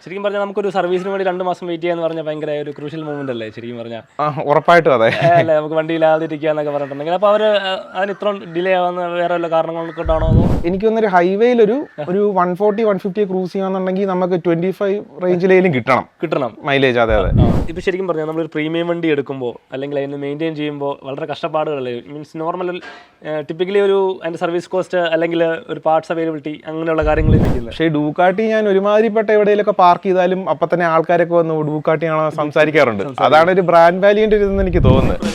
ശരിക്കും പറഞ്ഞാൽ നമുക്കൊരു സർവീസിന് വേണ്ടി 2 മാസം വെയിറ്റ് ചെയ്യാന്ന് പറഞ്ഞാൽ ഭയങ്കര ഒരു ക്രൂഷ്യൽ മൂവ്മെന്റ് അല്ലേ ശരിക്കും പറഞ്ഞാൽ? ഉറപ്പായിട്ടും അതെ അല്ലേ, നമുക്ക് വണ്ടിയില്ലാതെ ഇരിക്കാന്നൊക്കെ പറഞ്ഞിട്ടുണ്ടെങ്കിൽ അപ്പോൾ അവർ അതിന് ഇത്ര ഡിലേ ആവുന്ന വേറെ വല്ല കാരണങ്ങൾ കൊണ്ടാണോ? എനിക്ക് തോന്നുന്നൊരു ഹൈവേയിൽ ഒരു 140-150 ക്രൂസ് ചെയ്യാന്നുണ്ടെങ്കിൽ നമുക്ക് 25 റേഞ്ചിലേലും കിട്ടണം മൈലേജ്. അതെ അതെ. ഇപ്പൊ ശരിക്കും പറഞ്ഞാൽ നമ്മളൊരു പ്രീമിയം വണ്ടി എടുക്കുമ്പോൾ അല്ലെങ്കിൽ അതിന് മെയിൻറ്റെയിൻ ചെയ്യുമ്പോൾ വളരെ കഷ്ടപ്പാടുകളല്ലേ? മീൻസ് നോർമൽ ടിപ്പിക്കലി ഒരു അതിന്റെ സർവീസ് കോസ്റ്റ് അല്ലെങ്കിൽ ഒരു പാർട്സ് അവൈലബിലിറ്റി അങ്ങനെയുള്ള കാര്യങ്ങൾ ഇരിക്കുന്നത്. പക്ഷേ ഡൂക്കാട്ടി ഞാൻ ഒരുമാതിരിപ്പെട്ട എവിടെയെങ്കിലൊക്കെ പാർക്ക് ചെയ്താലും അപ്പൊ തന്നെ ആൾക്കാരൊക്കെ വന്ന് ഡൂക്കാട്ടിയാണോ സംസാരിക്കാറുണ്ട്. അതാണ് ഒരു ബ്രാൻഡ് വാല്യൂന്റെ ഒരു ഇതെന്ന് എനിക്ക് തോന്നുന്നത്.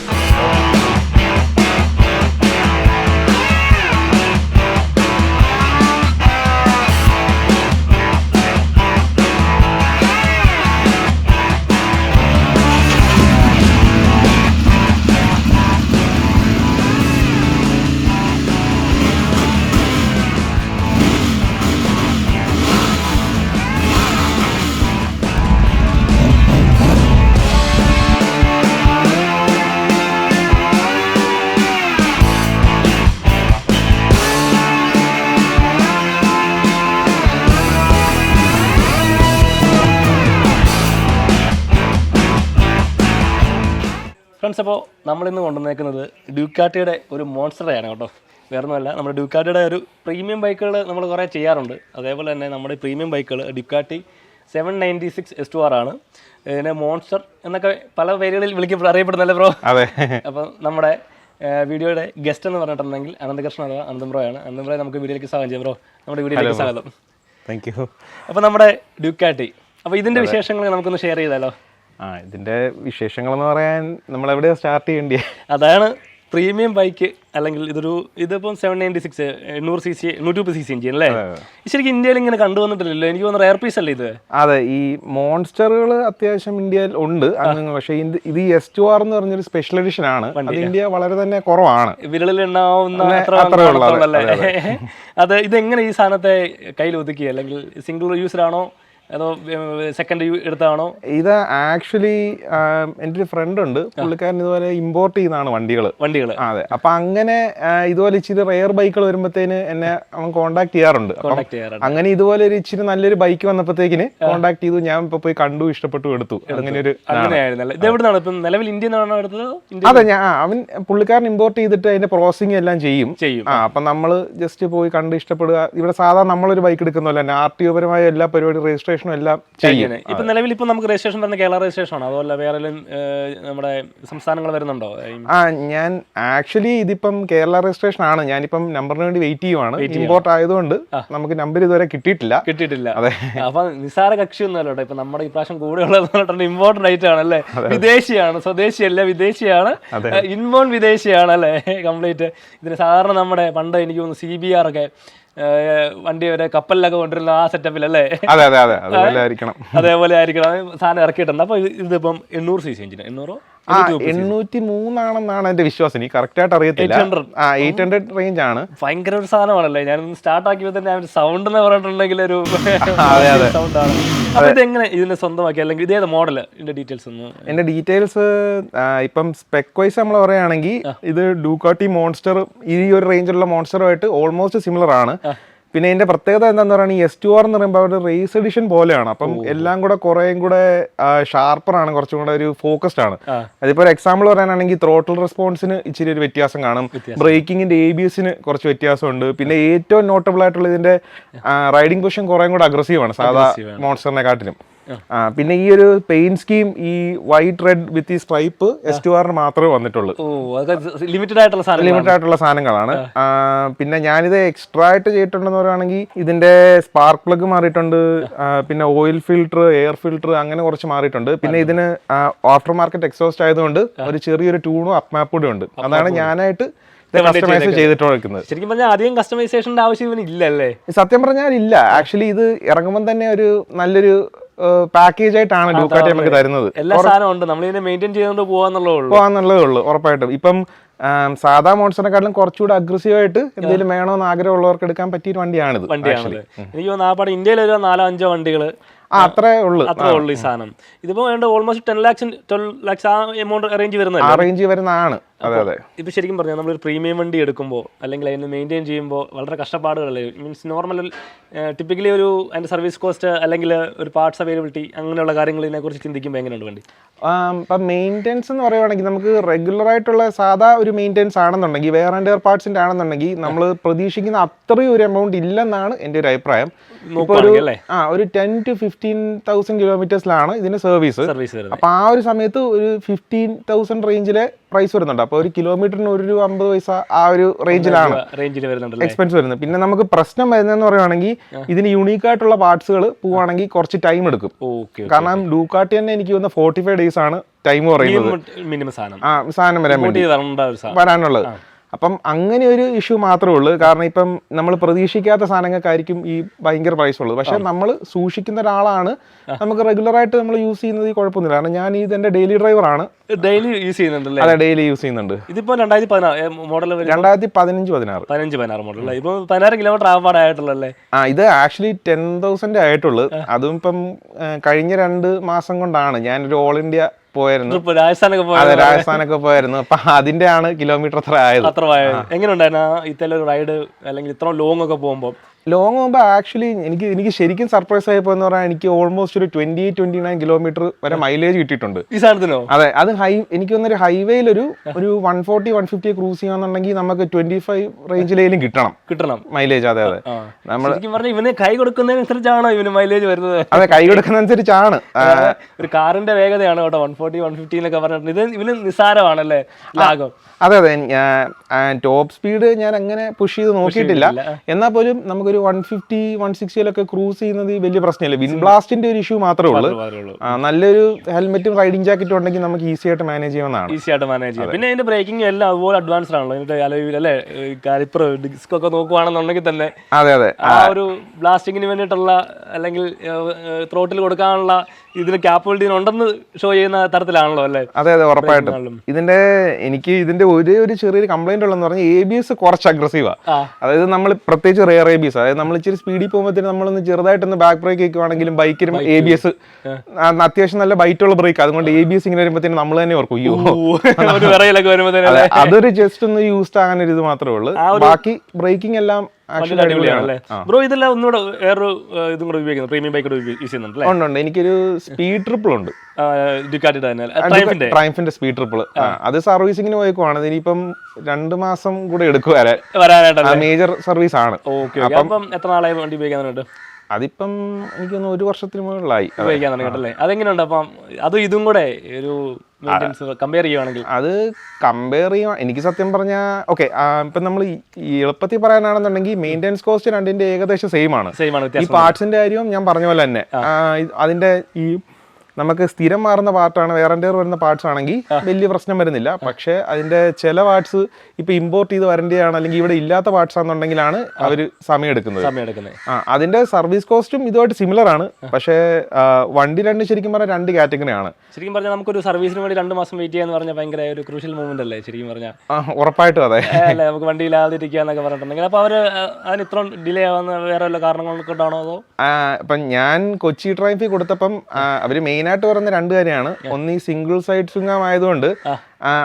ഫ്രണ്ട്സ്, അപ്പോൾ നമ്മളിന്ന് കൊണ്ടുവന്നേക്കുന്നത് ഡ്യൂക്കാട്ടിയുടെ ഒരു മോൺസ്റ്ററാണ് കേട്ടോ. വേറൊന്നുമല്ല, നമ്മുടെ ഡ്യൂക്കാട്ടിയുടെ ഒരു പ്രീമിയം ബൈക്കുകൾ നമ്മൾ കുറേ ചെയ്യാറുണ്ട്. അതേപോലെ തന്നെ നമ്മുടെ പ്രീമിയം ബൈക്കുകൾ ഡ്യൂക്കാട്ടി 796 S2R ആണ്. ഇതിനെ മോൺസ്റ്റർ എന്നൊക്കെ പല പേരുകളിൽ അറിയപ്പെടുന്നല്ലേ ബ്രോ? അതെ. അപ്പം നമ്മുടെ വീഡിയോയുടെ ഗസ്റ്റ് എന്ന് പറഞ്ഞിട്ടുണ്ടെങ്കിൽ അനന്തകൃഷ്ണൻ അഥവാ അനന്തബ്രോയാണ്. അനന്തബ്രോയെ നമുക്ക് വീഡിയോയിലേക്ക് സ്വാഗതം ചെയ്യാം ബ്രോ. നമ്മുടെ വീഡിയോയിലേക്ക് സ്വാഗതം. Thank you. അപ്പോൾ നമ്മുടെ ഡ്യൂക്കാട്ടി, അപ്പോൾ ഇതിൻ്റെ വിശേഷങ്ങൾ നമുക്കൊന്ന് ഷെയർ ചെയ്താലോ? ഇതിന്റെ വിശേഷങ്ങളെന്ന് പറയാൻ നമ്മൾ എവിടെയാ സ്റ്റാർട്ട് ചെയ്യേണ്ടി? അതാണ് പ്രീമിയം ബൈക്ക്, അല്ലെങ്കിൽ ഇതിപ്പം 796 100cc 150cc എഞ്ചിൻ അല്ലേ? ശരിക്കും ഇന്ത്യയിൽ ഇങ്ങനെ കണ്ടുവന്നിട്ടില്ലല്ലോ. എനിക്ക് തോന്നുന്നു റെയർ പീസ് അല്ലേ ഇത്? അതെ, ഈ മോൺസ്റ്ററുകൾ അത്യാവശ്യം ഇന്ത്യയിൽ ഉണ്ട്. പക്ഷേ ഇത് S2R എന്ന് പറഞ്ഞൊരു സ്പെഷ്യൽ എഡിഷൻ ആണ്. ഇന്ത്യ വളരെ തന്നെ കുറവാണ്, വിരലിൽ ഉണ്ടാവുന്ന. അത് ഇതെങ്ങനെ ഈ സാധനത്തെ കയ്യിൽ ഒതുക്കി, അല്ലെങ്കിൽ സിംഗിൾ യൂസർ ആണോ അതോ സെക്കൻഡ് എടുത്താണോ? ഇത് ആക്ച്വലി എൻ്റെ ഒരു ഫ്രണ്ട് ഉണ്ട്, പുള്ളിക്കാരൻ ഇതുപോലെ ഇമ്പോർട്ട് ചെയ്യുന്നതാണ് വണ്ടികൾ. അതെ, അപ്പൊ അങ്ങനെ ഇതുപോലെ ഇച്ചിരി റെയർ ബൈക്കുകൾ വരുമ്പോഴത്തേന് എന്നെ അവൻ കോൺടാക്ട് ചെയ്യാറുണ്ട്. അങ്ങനെ ഇതുപോലെ ഒരു ഇച്ചിരി നല്ലൊരു ബൈക്ക് വന്നപ്പോഴത്തേക്കിന് കോൺടാക്ട് ചെയ്തു. ഞാൻ ഇപ്പൊ പോയി കണ്ടു, ഇഷ്ടപ്പെട്ടു, എടുത്തു. അങ്ങനെ ഒരു നിലവിൽ ഇന്ത്യൻ എടുത്തത്? അതെ, അവൻ പുള്ളിക്കാരൻ ഇമ്പോർട്ട് ചെയ്തിട്ട് അതിന്റെ പ്രോസസിങ് എല്ലാം ചെയ്യും. അപ്പൊ നമ്മള് ജസ്റ്റ് പോയി കണ്ട് ഇഷ്ടപ്പെടുക. ഇവിടെ സാധാരണ നമ്മളൊരു ബൈക്ക് എടുക്കുന്നല്ലോ തന്നെ RTO പരമായ എല്ലാ പരിപാടി രജിസ്ട്രേഷൻ എല്ലാം ചെയ്യും. ഇപ്പൊ നിലവിൽ ഇപ്പൊ നമുക്ക് രജിസ്ട്രേഷൻ വരുന്ന കേരള രജിസ്ട്രേഷൻ ആണോ, അതുപോലെ വേറെ നമ്മുടെ സംസ്ഥാനങ്ങൾ വരുന്നുണ്ടോ? ഞാൻ ആക്ച്വലി ഇതിപ്പം കേരള രജിസ്ട്രേഷൻ ആണ്. ഞാനിപ്പം നമ്പറിന് വേണ്ടി വെയിറ്റ് ചെയ്യുവാണ്. ഇമ്പോർട്ട് ആയതുകൊണ്ട് നമുക്ക് നമ്പർ ഇതുവരെ കിട്ടിയിട്ടില്ല. അതെ, അപ്പൊ നിസാര കക്ഷി ഒന്നുമല്ലോ ഇപ്പൊ നമ്മുടെ ഈ പ്രാവശ്യം കൂടെ ഉള്ളത് ഇമ്പോർട്ടന്റ് ആയിട്ട് ആണല്ലേ? വിദേശിയാണ്, സ്വദേശിയല്ല, വിദേശിയാണ്, ഇൻബോൺ വിദേശിയാണ് അല്ലേ കംപ്ലീറ്റ്. ഇതിന് സാധാരണ നമ്മുടെ പണ്ട് എനിക്ക് തോന്നുന്നു CBR ഒക്കെ വണ്ടി വരെ കപ്പലിലൊക്കെ കൊണ്ടുവരുന്ന ആ സെറ്റപ്പിലല്ലേ? അതേപോലെ ആയിരിക്കണം സാധനം ഇറക്കിയിട്ടുണ്ട്. അപ്പൊ ഇതിപ്പം 800cc എഞ്ചിൻ, 803 ആണെന്നാണ് എന്റെ വിശ്വാസം. എനിക്ക് കറക്റ്റ് ആയിട്ട് അറിയത്തില്ല. 800 റേഞ്ച് ആണ്. ഭയങ്കര ഒരു സാധനമാണല്ലേ. ഞാൻ സ്റ്റാർട്ട് ആക്കിയപ്പോൾ തന്നെ സൗണ്ട് എന്ന് പറഞ്ഞിട്ടുണ്ടെങ്കിൽ ഒരു സൗണ്ടാണ്. അപ്പൊ ഇതെങ്ങനെ ഇതിനെ സ്വന്തമാക്കി, അല്ലെങ്കിൽ ഇതേത് മോഡൽ? ഇതിന്റെ ഡീറ്റെയിൽസ് ഒന്ന്. എന്റെ ഡീറ്റെയിൽസ് ഇപ്പം സ്പെക് വൈസ് നമ്മൾ പറയുകയാണെങ്കിൽ ഇത് ഡൂക്കാട്ടി മോൺസ്റ്റർ ഈ ഒരു റേഞ്ചിലുള്ള മോൺസ്റ്ററുമായിട്ട് ഓൾമോസ്റ്റ് സിമിലർ ആണ്. പിന്നെ ഇതിന്റെ പ്രത്യേകത എന്താന്ന് പറയുക, S2R എന്ന് പറയുമ്പോൾ അവരുടെ റേസ് എഡിഷൻ പോലെയാണ്. അപ്പം എല്ലാം കൂടെ കുറേയും കൂടെ ഷാർപ്പറാണ്, കുറച്ചും കൂടെ ഒരു ഫോക്കസ്ഡ് ആണ്. അതിപ്പോ ഒരു എക്സാമ്പിൾ പറയാനാണെങ്കിൽ ത്രോട്ടിൽ റെസ്പോൺസിന് ഇച്ചിരി ഒരു വ്യത്യാസം കാണും, ബ്രേക്കിങ്ങിന്റെ ABSന് കുറച്ച് വ്യത്യാസമുണ്ട്. പിന്നെ ഏറ്റവും നോട്ടബിൾ ആയിട്ടുള്ള ഇതിന്റെ റൈഡിംഗ് പൊസിഷൻ കുറേയും കൂടെ അഗ്രസീവ് ആണ് സാധാ മോൺസ്റ്ററിനെ കാട്ടിലും. പിന്നെ ഈ ഒരു പെയിന്റ് സ്കീം, ഈ വൈറ്റ് റെഡ് വിത്ത് ഈ സ്ട്രൈപ്പ് S2R മാത്രമേ വന്നിട്ടുള്ളൂ. ലിമിറ്റഡ് ആയിട്ടുള്ള സാധനങ്ങളാണ്. പിന്നെ ഞാനിത് എക്സ്ട്രാ ആയിട്ട് ചെയ്തിട്ടുണ്ടെന്ന് പറയുകയാണെങ്കിൽ ഇതിന്റെ സ്പാർക്ക് പ്ലഗ് മാറിയിട്ടുണ്ട്, പിന്നെ ഓയിൽ ഫിൽട്ടർ, എയർ ഫിൽട്ടർ, അങ്ങനെ കുറച്ച് മാറിയിട്ടുണ്ട്. പിന്നെ ഇതിന് ആഫ്റ്റർ മാർക്കറ്റ് എക്സോസ്റ്റ് ആയതുകൊണ്ട് ഒരു ചെറിയൊരു ട്യൂണും അപ്പ് മാപ്പ് കൂടെ ഉണ്ട്. അതാണ് ഞാനായിട്ട് കസ്റ്റമൈസ് ചെയ്തിട്ടുള്ളത്. ശരിക്കും പറഞ്ഞാൽ അധികം കസ്റ്റമൈസേഷന്റെ ആവശ്യം ഇല്ലല്ലേ? സത്യം പറഞ്ഞാൽ ഇല്ല. ആക്ച്വലി ഇത് ഇറങ്ങുമ്പോൾ തന്നെ ഒരു നല്ലൊരു പാക്കേജ് ആയിട്ടാണ് ഡ്യൂക്കാട്ടി നമുക്ക് തരുന്നത്. എല്ലാ സാധനവും ഉണ്ട്, നമ്മളിതിനെ മെയിൻറ്റെയിൻ ചെയ്തുകൊണ്ട് പോകാന്നുള്ളതേ ഉള്ളൂ. ഉറപ്പായിട്ടും ഇപ്പം സാധാ മോൺസ്റ്ററിനെക്കാളും കുറച്ചുകൂടെ അഗ്രസീവ് ആയിട്ട് എന്തെങ്കിലും വേണമെന്ന് ആഗ്രഹമുള്ളവർക്ക് എടുക്കാൻ പറ്റിയ വണ്ടിയാണിത്. എനിക്ക് തോന്നുന്നു ഇന്ത്യയിൽ ഒരു 4-5 വണ്ടികൾ അത്രേ ഉള്ളൂ ഈ സാധനം. ഇതിപ്പോ വേണ്ട ഓൾമോസ്റ്റ് 10 lakhs 12 lakhs ആ എമൗണ്ട് റേഞ്ച് വരുന്നത്, ആ റേഞ്ച് വരുന്നതാണ്. അതെ അതെ. ഇപ്പൊ ശരിക്കും പറഞ്ഞാൽ നമ്മളൊരു പ്രീമിയം വണ്ടി എടുക്കുമ്പോൾ അല്ലെങ്കിൽ അതിന് മെയിൻറ്റെയിൻ ചെയ്യുമ്പോൾ വളരെ കഷ്ടപ്പാടുകളല്ലേ. മീൻസ് നോർമൽ ടിപ്പിക്കലി ഒരു അതിന്റെ സർവീസ് കോസ്റ്റ് അല്ലെങ്കിൽ ഒരു പാർട്സ് അവൈലബിലിറ്റി അങ്ങനെയുള്ള കാര്യങ്ങളെ കുറിച്ച് ചിന്തിക്കുമ്പോൾ എങ്ങനെയുണ്ട് വണ്ടി? ഇപ്പം മെയിൻ്റെനൻസ് എന്ന് പറയുവാണെങ്കിൽ നമുക്ക് റെഗുലർ ആയിട്ടുള്ള സാധാ ഒരു മെയിൻ്റെനൻസ് ആണെന്നുണ്ടെങ്കിൽ വേറെ ആൻഡ് പാർട്സിൻ്റെ ആണെന്നുണ്ടെങ്കിൽ നമ്മൾ പ്രതീക്ഷിക്കുന്ന അത്രയും ഒരു എമൗണ്ട് ഇല്ലെന്നാണ് എൻ്റെ ഒരു അഭിപ്രായം. ഇപ്പോൾ ഒരു 10 to 15,000 കിലോമീറ്റേഴ്സിലാണ് ഇതിന് സർവീസ്. അപ്പോൾ ആ ഒരു സമയത്ത് ഒരു 15,000 റേഞ്ചിലെ പ്രൈസ് വരുന്നുണ്ട്. അപ്പോൾ ഒരു കിലോമീറ്ററിന് ₹1.50 ആ ഒരു റേഞ്ചിലാണ് എക്സ്പെൻസ് വരുന്നത്. പിന്നെ നമുക്ക് പ്രശ്നം വരുന്നതെന്ന് പറയുവാണെങ്കിൽ ഇതിന് യൂണീക്ക് ആയിട്ടുള്ള പാർട്സുകൾ പോവുകയാണെങ്കിൽ കുറച്ച് ടൈം എടുക്കും. കാരണം ഡൂക്കാട്ടി തന്നെ എനിക്ക് വന്ന 45 days ആണ് ടൈം പറയുന്നത് സാധനം വരാനുള്ളത്. അപ്പം അങ്ങനെ ഒരു ഇഷ്യൂ മാത്രമേ ഉള്ളൂ. കാരണം ഇപ്പം നമ്മൾ പ്രതീക്ഷിക്കാത്ത സാധനങ്ങൾക്കായിരിക്കും ഈ ഭയങ്കര പ്രൈസ് ഉള്ളത്. പക്ഷെ നമ്മൾ സൂക്ഷിക്കുന്ന ഒരാളാണ്, നമുക്ക് റെഗുലർ ആയിട്ട് നമ്മൾ യൂസ് ചെയ്യുന്നത് കുഴപ്പമൊന്നുമില്ല. കാരണം ഞാൻ ഇതെന്റെ ഡെയിലി ഡ്രൈവറാണ്. ഡെയിലി യൂസ് ചെയ്യുന്നുണ്ട്? അതെ, ഡെയിലി യൂസ് ചെയ്യുന്നുണ്ട്. ഇതിപ്പോ 2015 മോഡൽ 2015-16 മോഡൽ. ഇപ്പൊ 16 കിലോമീറ്റർ ആവാറായിട്ടുള്ളല്ലേ? ഇത് ആക്ച്വലി 10,000 ആയിട്ടുള്ളൂ. അതും ഇപ്പം കഴിഞ്ഞ 2 മാസം കൊണ്ടാണ് ഞാനൊരു ഓൾ ഇന്ത്യ പോയായിരുന്നു. രാജസ്ഥാനൊക്കെ പോയായിരുന്നു. അപ്പൊ അതിന്റെ ആണ് കിലോമീറ്റർ അത്ര ആയത്. എങ്ങനെ ഉണ്ടായിരുന്നു ഇത്തരം റൈഡ് അല്ലെങ്കിൽ ഇത്ര ലോങ് ഒക്കെ പോകുമ്പോൾ? ലോങ് പോകുമ്പോൾ ആക്ച്വലി എനിക്ക് ശരിക്കും സർപ്രൈസ് ആയപ്പോ എന്ന് പറഞ്ഞാൽ എനിക്ക് ഓൾമോസ്റ്റ് ഒരു 28-29 കിലോമീറ്റർ വരെ മൈലേജ് കിട്ടിയിട്ടുണ്ട് ഈ സാധനത്തിനോ. അതെ, അത് എനിക്ക് വന്നൊരു ഹൈവേയിൽ ഒരു 140-150 ക്രൂസ് ചെയ്യാന്നുണ്ടെങ്കിൽ നമുക്ക് 25 റേഞ്ചിലേലും കിട്ടണം മൈലേജ്. അതെ അതെ, നമ്മൾ ഇവന് കൈ കൊടുക്കുന്നതിനനുസരിച്ചാണോ ഇവന് മൈലേജ് വരുന്നത്? അതെ, കൈ കൊടുക്കുന്നതനുസരിച്ചാണ്. ഒരു കാറിന്റെ വേഗതയാണ് കേട്ടോ 140-150 എന്നൊക്കെ പറഞ്ഞിട്ട്. ഇത് ഇവന് നിസ്സാരമാണല്ലേ ലാഘം? അതെ അതെ, ടോപ്പ് സ്പീഡ് ഞാൻ അങ്ങനെ പുഷ് ചെയ്ത് നോക്കിയിട്ടില്ല. എന്നാൽ പോലും നമുക്കൊരു 150-160 ക്രൂസ് ചെയ്യുന്നത് വലിയ പ്രശ്നമില്ല. വിൻ ബ്ലാസ്റ്റിന്റെ ഒരു ഇഷ്യൂ മാത്രമേ ഉള്ളൂ. നല്ലൊരു ഹെൽമെറ്റും റൈഡിംഗ് ജാക്കറ്റും ഉണ്ടെങ്കിൽ നമുക്ക് ഈസി ആയിട്ട് മാനേജ് ചെയ്യാവുന്നതാണ്. പിന്നെ അതിന്റെ ബ്രേക്കിംഗ് എല്ലാം അതുപോലെ അഡ്വാൻസ്ഡ് ആണല്ലോ. അല്ലേ, കാലിപ്പർ ഡിസ്ക് ഒക്കെ നോക്കുവാണെന്നുണ്ടെങ്കിൽ തന്നെ അതെ അതെ ആ ഒരു ബ്ലാസ്റ്റിങ്ങിന് വേണ്ടിയിട്ടുള്ള അല്ലെങ്കിൽ ത്രോട്ടിൽ കൊടുക്കാനുള്ള ഇതിന് ക്യാപ്പബിലിറ്റി ഉണ്ടെന്ന് ഷോ ചെയ്യുന്ന തരത്തിലാണല്ലോ അല്ലേ? അതെ അതെ, ഉറപ്പായിട്ടും. എനിക്ക് ഇതിന്റെ ഒരു ചെറിയൊരു കംപ്ലൈന്റ് ഉള്ളതെന്ന് പറഞ്ഞാൽ ABS കുറച്ച് അഗ്രസീവാ. അതായത് നമ്മൾ പ്രത്യേകിച്ച് റെയർ ABS, അതായത് നമ്മൾ ഇച്ചിരി സ്പീഡിൽ പോകുമ്പോഴത്തേനും നമ്മളൊന്ന് ചെറുതായിട്ടൊന്ന് ബാക്ക് ബ്രേക്ക് വെക്കുവാണെങ്കിലും ബൈക്കിനും ABS അത്യാവശ്യം നല്ല ബൈറ്റുള്ള ബ്രേക്ക്. അതുകൊണ്ട് ABS ഇങ്ങനെ വരുമ്പോഴത്തേനും നമ്മൾ തന്നെ ഓർക്കും അതൊരു ജസ്റ്റ് ഒന്ന് യൂസ്ഡ് ആകാൻ ഒരു ഇത് മാത്രമേ ഉള്ളൂ. ബാക്കി ബ്രേക്കിംഗ് എല്ലാം ബ്രോ. ഇതെല്ലാം ഒന്നുകൂടെ വേറൊരു ഇതും കൂടെ ഉപയോഗിക്കുന്നത് പ്രീമിയം ബൈക്ക് യൂസ് ചെയ്യുന്നുണ്ട്? ഉണ്ട്. എനിക്കൊരു സ്പീഡ് ട്രിപ്പിൾ ഉണ്ട്, ട്രയംഫിന്റെ സ്പീഡ് ട്രിപ്പിൾ. അത് സർവീസിങ്ങിന് പോയേക്കുവാണ്. ഇനിയിപ്പം 2 മാസം കൂടെ എടുക്കും വരാനായിട്ട്. മേജർ സർവീസ് ആണ്. അപ്പം എത്ര നാളായി വണ്ടി ഉപയോഗിക്കാനുണ്ട്? അതിപ്പം എനിക്കൊന്ന് 1 വർഷത്തിന് മുകളിലായി ഉപയോഗിക്കാൻ തുടങ്ങിയിട്ടല്ലേ? അതെങ്ങനെയുണ്ട് അപ്പം അതും ഇതും കൂടെ ഒരു കമ്പയർ ചെയ്യുവാണെങ്കിൽ? അത് കമ്പയർ ചെയ്യാൻ എനിക്ക് സത്യം പറഞ്ഞാൽ ഓക്കെ, ഇപ്പം നമ്മൾ ഈ എളുപ്പത്തിൽ പറയാനാണെന്നുണ്ടെങ്കിൽ മെയിൻ്റെനൻസ് കോസ്റ്റ് രണ്ടിന്റെ ഏകദേശം സെയിം ആണ്. ഈ പാർട്സിന്റെ കാര്യവും ഞാൻ പറഞ്ഞ പോലെ തന്നെ അതിന്റെ ഈ നമുക്ക് സ്ഥിരം മാറുന്ന പാർട്ടാണ്, വേറെ വരുന്ന പാർട്സ് ആണെങ്കിൽ വലിയ പ്രശ്നം വരുന്നില്ല. പക്ഷേ അതിന്റെ ചില പാർട്സ് ഇപ്പൊ ഇമ്പോർട്ട് ചെയ്ത് വരേണ്ടതാണ് അല്ലെങ്കിൽ ഇവിടെ ഇല്ലാത്ത പാർട്സ് ആണെന്നുണ്ടെങ്കിലാണ് അവർ സമയം എടുക്കുന്നത്. അതിന്റെ സർവീസ് കോസ്റ്റും ഇതുമായിട്ട് സിമിലർ ആണ്. പക്ഷേ വണ്ടി ശരിക്കും പറഞ്ഞാൽ 2 കാറ്റഗറി ആണ്. ശരിക്കും പറഞ്ഞാൽ നമുക്കൊരു സർവീസിന് വേണ്ടി 2 മാസം വെയിറ്റ് ചെയ്യാന്ന് പറഞ്ഞാൽ ഭയങ്കര ഒരു ക്രൂഷ്യൽ മൂവ്മെന്റ് അല്ലേ ശരിക്കും പറഞ്ഞാൽ? ഉറപ്പായിട്ടും അതെ. നമുക്ക് വണ്ടി ഇല്ലാതിരിക്കുക എന്നൊക്കെ പറഞ്ഞിട്ടുണ്ടെങ്കിൽ അപ്പൊ അവര് അതിന് ഇത്ര ഡിലേ ആവുന്ന വേറെ വല്ല കാരണങ്ങൾ കൊണ്ടാണോ അതോ? ഇപ്പം ഞാൻ കൊച്ചി ട്രയംഫിൽ കൊടുത്തപ്പം അവര് മെയിൻ ആയിട്ട് പറയുന്ന 2 കാര്യമാണ്. ഒന്ന്, ഈ സിംഗിൾ സൈഡ് സ്വിംഗ് ആയതുകൊണ്ട്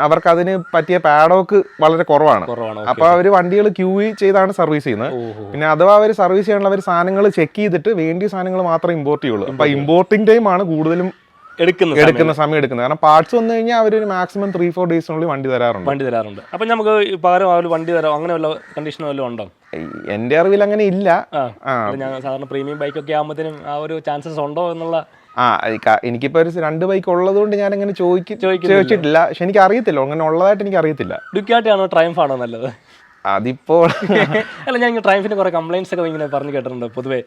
അവർക്ക് അതിന് പറ്റിയ പാഡോക്ക് വളരെ കുറവാണ്. അപ്പൊ അവര് വണ്ടികൾ ക്യൂ ചെയ്താണ് സർവീസ് ചെയ്യുന്നത്. പിന്നെ അഥവാ അവർ സർവീസ് ചെയ്യാനുള്ള അവർ സാധനങ്ങൾ ചെക്ക് ചെയ്തിട്ട് വേണ്ടിയ സാധനങ്ങൾ മാത്രമേ ഇമ്പോർട്ട് ചെയ്യുള്ളൂ. അപ്പൊ ഇമ്പോർട്ടിംഗ് ടൈം ആണ് കൂടുതലും എടുക്കുന്ന സമയം എടുക്കുന്നത്. കാരണം പാർട്സ് വന്നു കഴിഞ്ഞാൽ അവരൊരു മാക്സിമം 3-4 ഡേയ്സിനുള്ളിൽ വണ്ടി തരാറുണ്ട്. അപ്പൊ നമുക്ക് പകരം ആ ഒരു വണ്ടി തരാം അങ്ങനെ വല്ല കണ്ടീഷനോ വല്ലതും ഉണ്ടോ? എന്റെ അറിവിൽ അങ്ങനെ ഇല്ല. ഞാൻ സാധാരണ പ്രീമിയം ബൈക്കൊക്കെ ആകുമ്പോഴത്തേനും ആ ഒരു ചാൻസസ് ഉണ്ടോ എന്നുള്ള എനിക്കിപ്പോ ഒരു 2 ബൈക്ക് ഉള്ളത് കൊണ്ട് ഞാൻ അങ്ങനെ ചോദിച്ചിട്ടില്ല. പക്ഷെ എനിക്ക് അറിയത്തില്ല, അങ്ങനെ ഉള്ളതായിട്ട് എനിക്ക് അറിയത്തില്ല. ഡ്യൂക്കാട്ടി ആണോ ട്രയംഫ് ആണോ നല്ലത്? അതിപ്പോ അല്ല, ഞാൻ ട്രയംഫിന്റെ കുറെ കംപ്ലൈന്റ്സ് ഒക്കെ ഇങ്ങനെ പറഞ്ഞു കേട്ടിട്ടുണ്ട് പൊതുവേ.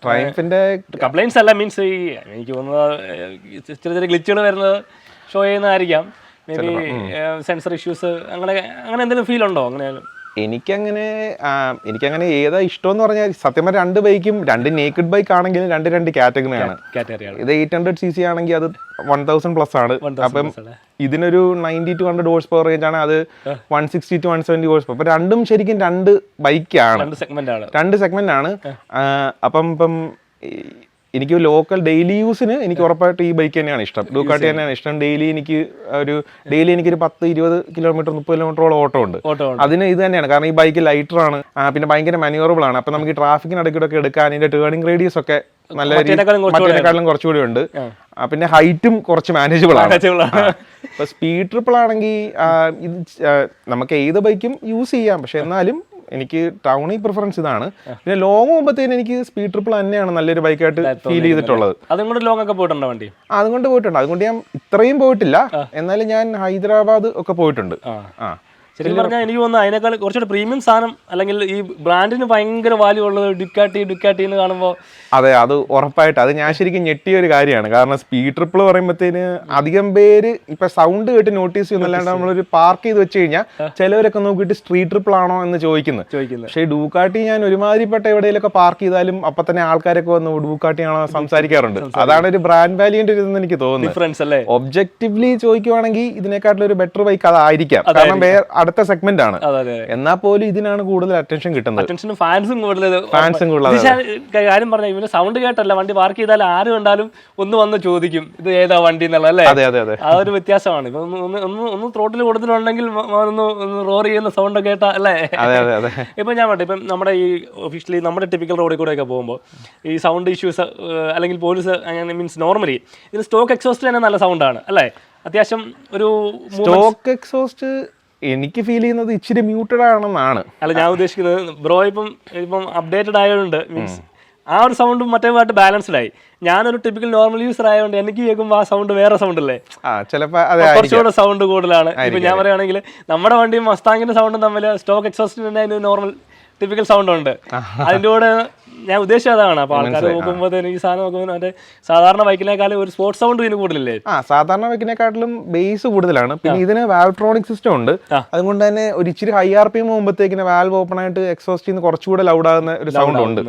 ട്രയംഫിന്റെ കംപ്ലൈന്റ്സ് അല്ല, മീൻസ് ഈ എനിക്ക് തോന്നുന്നത് ചെറിയ ഗ്ലിച്ചുകൾ വരുന്നത് ഷോ ചെയ്യുന്നതായിരിക്കാം. മേ ബി സെൻസർ ഇഷ്യൂസ് അങ്ങനെ എന്തെങ്കിലും ഫീൽ ഉണ്ടോ? അങ്ങനെയാലും എനിക്കങ്ങനെ ഏതാ ഇഷ്ടം എന്ന് പറഞ്ഞാൽ സത്യം പറഞ്ഞാൽ 2 ബൈക്കും 2 നേക്കഡ് ബൈക്ക് ആണെങ്കിലും 2 കാറ്റഗറിയാണ്. ഇത് 800cc ആണെങ്കിൽ അത് 1000+ ആണ്. അപ്പം ഇതിനൊരു 90 to 100 ഹോഴ്സ് പവർ റേഞ്ച് ആണ്. അത് 160 to 170 ഹോഴ്സ് പവർ. അപ്പൊ രണ്ടും ശരിക്കും 2 ബൈക്കാണ്, 2 സെഗ്മെന്റ് ആണ്. അപ്പം എനിക്ക് ലോക്കൽ ഡെയിലി യൂസിന് എനിക്ക് ഉറപ്പായിട്ട് ഈ ബൈക്ക് തന്നെയാണ് ഇഷ്ടം. ഡുക്കാട്ടി തന്നെയാണ് ഇഷ്ടം. ഡെയിലി എനിക്കൊരു 10-20 കിലോമീറ്റർ 30 കിലോമീറ്ററോളം ഓട്ടോ ഉണ്ട്. അതിന് ഇത് തന്നെയാണ്. കാരണം ഈ ബൈക്ക് ലൈറ്റർ ആണ്, പിന്നെ ഭയങ്കര മാനുവറബിൾ ആണ്. അപ്പൊ നമുക്ക് ഈ ട്രാഫിക്കിനിടയ്ക്കൊക്കെ എടുക്കാൻ ഇതിന്റെ ടേണിംഗ് റേഡിയസ് ഒക്കെ നല്ല മറ്റേക്കാളും കുറച്ചുകൂടി ഉണ്ട്. പിന്നെ ഹൈറ്റും കുറച്ച് മാനേജബിൾ ആണ്. ഇപ്പൊ സ്പീഡ് ട്രിപ്പിൾ ആണെങ്കിൽ ഇത് നമുക്ക് ഏത് ബൈക്കും യൂസ് ചെയ്യാം. പക്ഷെ എന്നാലും എനിക്ക് ടൗണിൽ പ്രിഫറൻസ് ഇതാണ്. പിന്നെ ലോങ് പോകുമ്പോഴത്തേന് എനിക്ക് സ്പീഡ് ട്രിപ്പിൾ തന്നെയാണ് നല്ലൊരു ബൈക്കായിട്ട് ഫീൽ ചെയ്തിട്ടുള്ളത്. അതുകൊണ്ട് ലോങ് ഒക്കെ പോയിട്ടുണ്ടോ വണ്ടി? അതുകൊണ്ട് പോയിട്ടുണ്ട്. അതുകൊണ്ട് ഞാൻ ഇത്രയും പോയിട്ടില്ല, എന്നാലും ഞാൻ ഹൈദരാബാദ് ഒക്കെ പോയിട്ടുണ്ട്. ശരിക്കും പറഞ്ഞാൽ എനിക്ക് തോന്നുന്നു അതിനേക്കാൾ കുറച്ചുകൂടി പ്രീമിയം സാധനം, അല്ലെങ്കിൽ ഈ ബ്രാൻഡിന് ഭയങ്കര വാല്യൂ ഉള്ളത് ഡുക്കാട്ടി എന്ന് കാണുമ്പോൾ. അതെ, അത് ഉറപ്പായിട്ട് അത് ഞാൻ ശരിക്കും ഞെട്ടിയ ഒരു കാര്യമാണ്. കാരണം സ്പീഡ് ട്രിപ്പിൾ പറയുമ്പോഴത്തേന് അധികം പേര് ഇപ്പൊ സൗണ്ട് കേട്ട് നോട്ടീസ് ചെയ്യുന്നല്ലാണ്ട് നമ്മളൊരു പാർക്ക് ചെയ്ത് വെച്ച് കഴിഞ്ഞാൽ ചിലവരൊക്കെ നോക്കിയിട്ട് സ്ട്രീറ്റ് ട്രിപ്പിൾ ആണോ എന്ന് ചോദിക്കുന്നത്. പക്ഷേ ഡൂക്കാട്ടി ഞാൻ ഒരുമാതിരിപ്പെട്ട എവിടെയെങ്കിലൊക്കെ പാർക്ക് ചെയ്താലും അപ്പൊ തന്നെ ആൾക്കാരൊക്കെ വന്ന് ഡൂക്കാട്ടി ആണോ സംസാരിക്കാറുണ്ട്. അതാണ് ഒരു ബ്രാൻഡ് വാല്യൂന്റെ ഒരു ഇതെന്ന് എനിക്ക് തോന്നുന്നു. ഒബ്ജക്റ്റീവ്ലി ചോദിക്കുവാണെങ്കിൽ ഇതിനെക്കാട്ടിലും ഒരു ബെറ്റർ ബൈക്ക് അതായിരിക്കാം. കാരണം അടുത്ത സെഗ്മെന്റ് ആണ്. എന്നാൽ പോലും ഇതിനാണ് കൂടുതൽ അറ്റൻഷൻ കിട്ടുന്നത്. ഫാൻസും കൂടുതൽ. കാര്യം പറഞ്ഞ ഇവന് സൗണ്ട് കേട്ടല്ല വണ്ടി പാർക്ക് ചെയ്താൽ ആര് കണ്ടാലും ഒന്ന് വന്ന് ചോദിക്കും ഇത് ഏതാ വണ്ടി എന്നുള്ള, അല്ലേ? ആ ഒരു വ്യത്യാസമാണ്. ഇപ്പൊ ഒന്ന് ത്രോട്ടിൽ കൊടുത്തിട്ടുണ്ടെങ്കിൽ ഒന്ന് റോർ ചെയ്യുന്ന സൗണ്ട് കേട്ടാ, അല്ലേ? ഇപ്പൊ ഞാൻ പറയട്ടെ, ഇപ്പം നമ്മുടെ ഈ ഒഫീഷ്യലി നമ്മുടെ ടിപ്പിക്കൽ റോഡിൽ കൂടെ ഒക്കെ പോകുമ്പോൾ ഈ സൗണ്ട് ഇഷ്യൂസ് അല്ലെങ്കിൽ പോലീസ് അങ്ങനെ മീൻസ് നോർമലി ഇതിന് സ്റ്റോക്ക് എക്സോസ്റ്റ് തന്നെ നല്ല സൗണ്ടാണ്, അല്ലേ? അത്യാവശ്യം ഒരു സ്റ്റോക്ക് എക്സോസ്റ്റ് എനിക്ക് ഫീൽ ചെയ്യുന്നത് ഇച്ചിരി മ്യൂട്ടഡ് ആണെന്നാണ്. അല്ല, ഞാൻ ഉദ്ദേശിക്കുന്നത് ബ്രോ ഇപ്പം അപ്ഡേറ്റഡ് ആയതുകൊണ്ട് മീൻസ് ആ ഒരു സൗണ്ടും മറ്റേമായിട്ട് ബാലൻസ്ഡ് ആയി. ഞാനൊരു ടിപ്പിക്കൽ നോർമൽ യൂസർ ആയതുകൊണ്ട് എനിക്ക് കേൾക്കുമ്പോൾ ആ സൗണ്ട് വേറെ സൗണ്ട് അല്ലേ, കുറച്ചുകൂടെ സൗണ്ട് കൂടുതലാണ്. ഇപ്പൊ ഞാൻ പറയുകയാണെങ്കിൽ നമ്മുടെ വണ്ടിയും മസ്താങ്ങിന്റെ സൗണ്ടും തമ്മിൽ സ്റ്റോക്ക് എക്സോസ്റ്റിന്റെ അതിന് നോർമൽ ടിപ്പിക്കൽ സൗണ്ട് ഉണ്ട്. അതിൻ്റെ കൂടെ ഞാൻ ഉദ്ദേശിച്ചത് അതാണ്. അപ്പൊ ആൾക്കാർ നോക്കുമ്പോൾ ഈ സാധനം നോക്കുമ്പോൾ മറ്റേ സാധാരണ ബൈക്കിനേക്കാളും ഒരു സ്പോർട്സ് സൗണ്ട് ഇതിന് കൂടുതലല്ലേ? സാധാരണ ബൈക്കിനെക്കാട്ടിലും ബേസ് കൂടുതലാണ്. പിന്നെ ഇതിന് വാൽവ്ട്രോണിക് സിസ്റ്റം ഉണ്ട്. അതുകൊണ്ട് തന്നെ ഒരു ഇച്ചിരി ഹൈ RPM പോകുമ്പോഴത്തേക്കിന് വാൽവ് ഓപ്പൺ ആയിട്ട് എക്സോസ്റ്റിൽ നിന്ന് കുറച്ചുകൂടെ ലൗഡ് ആകുന്ന ഒരു സൗണ്ട് ഉണ്ട്.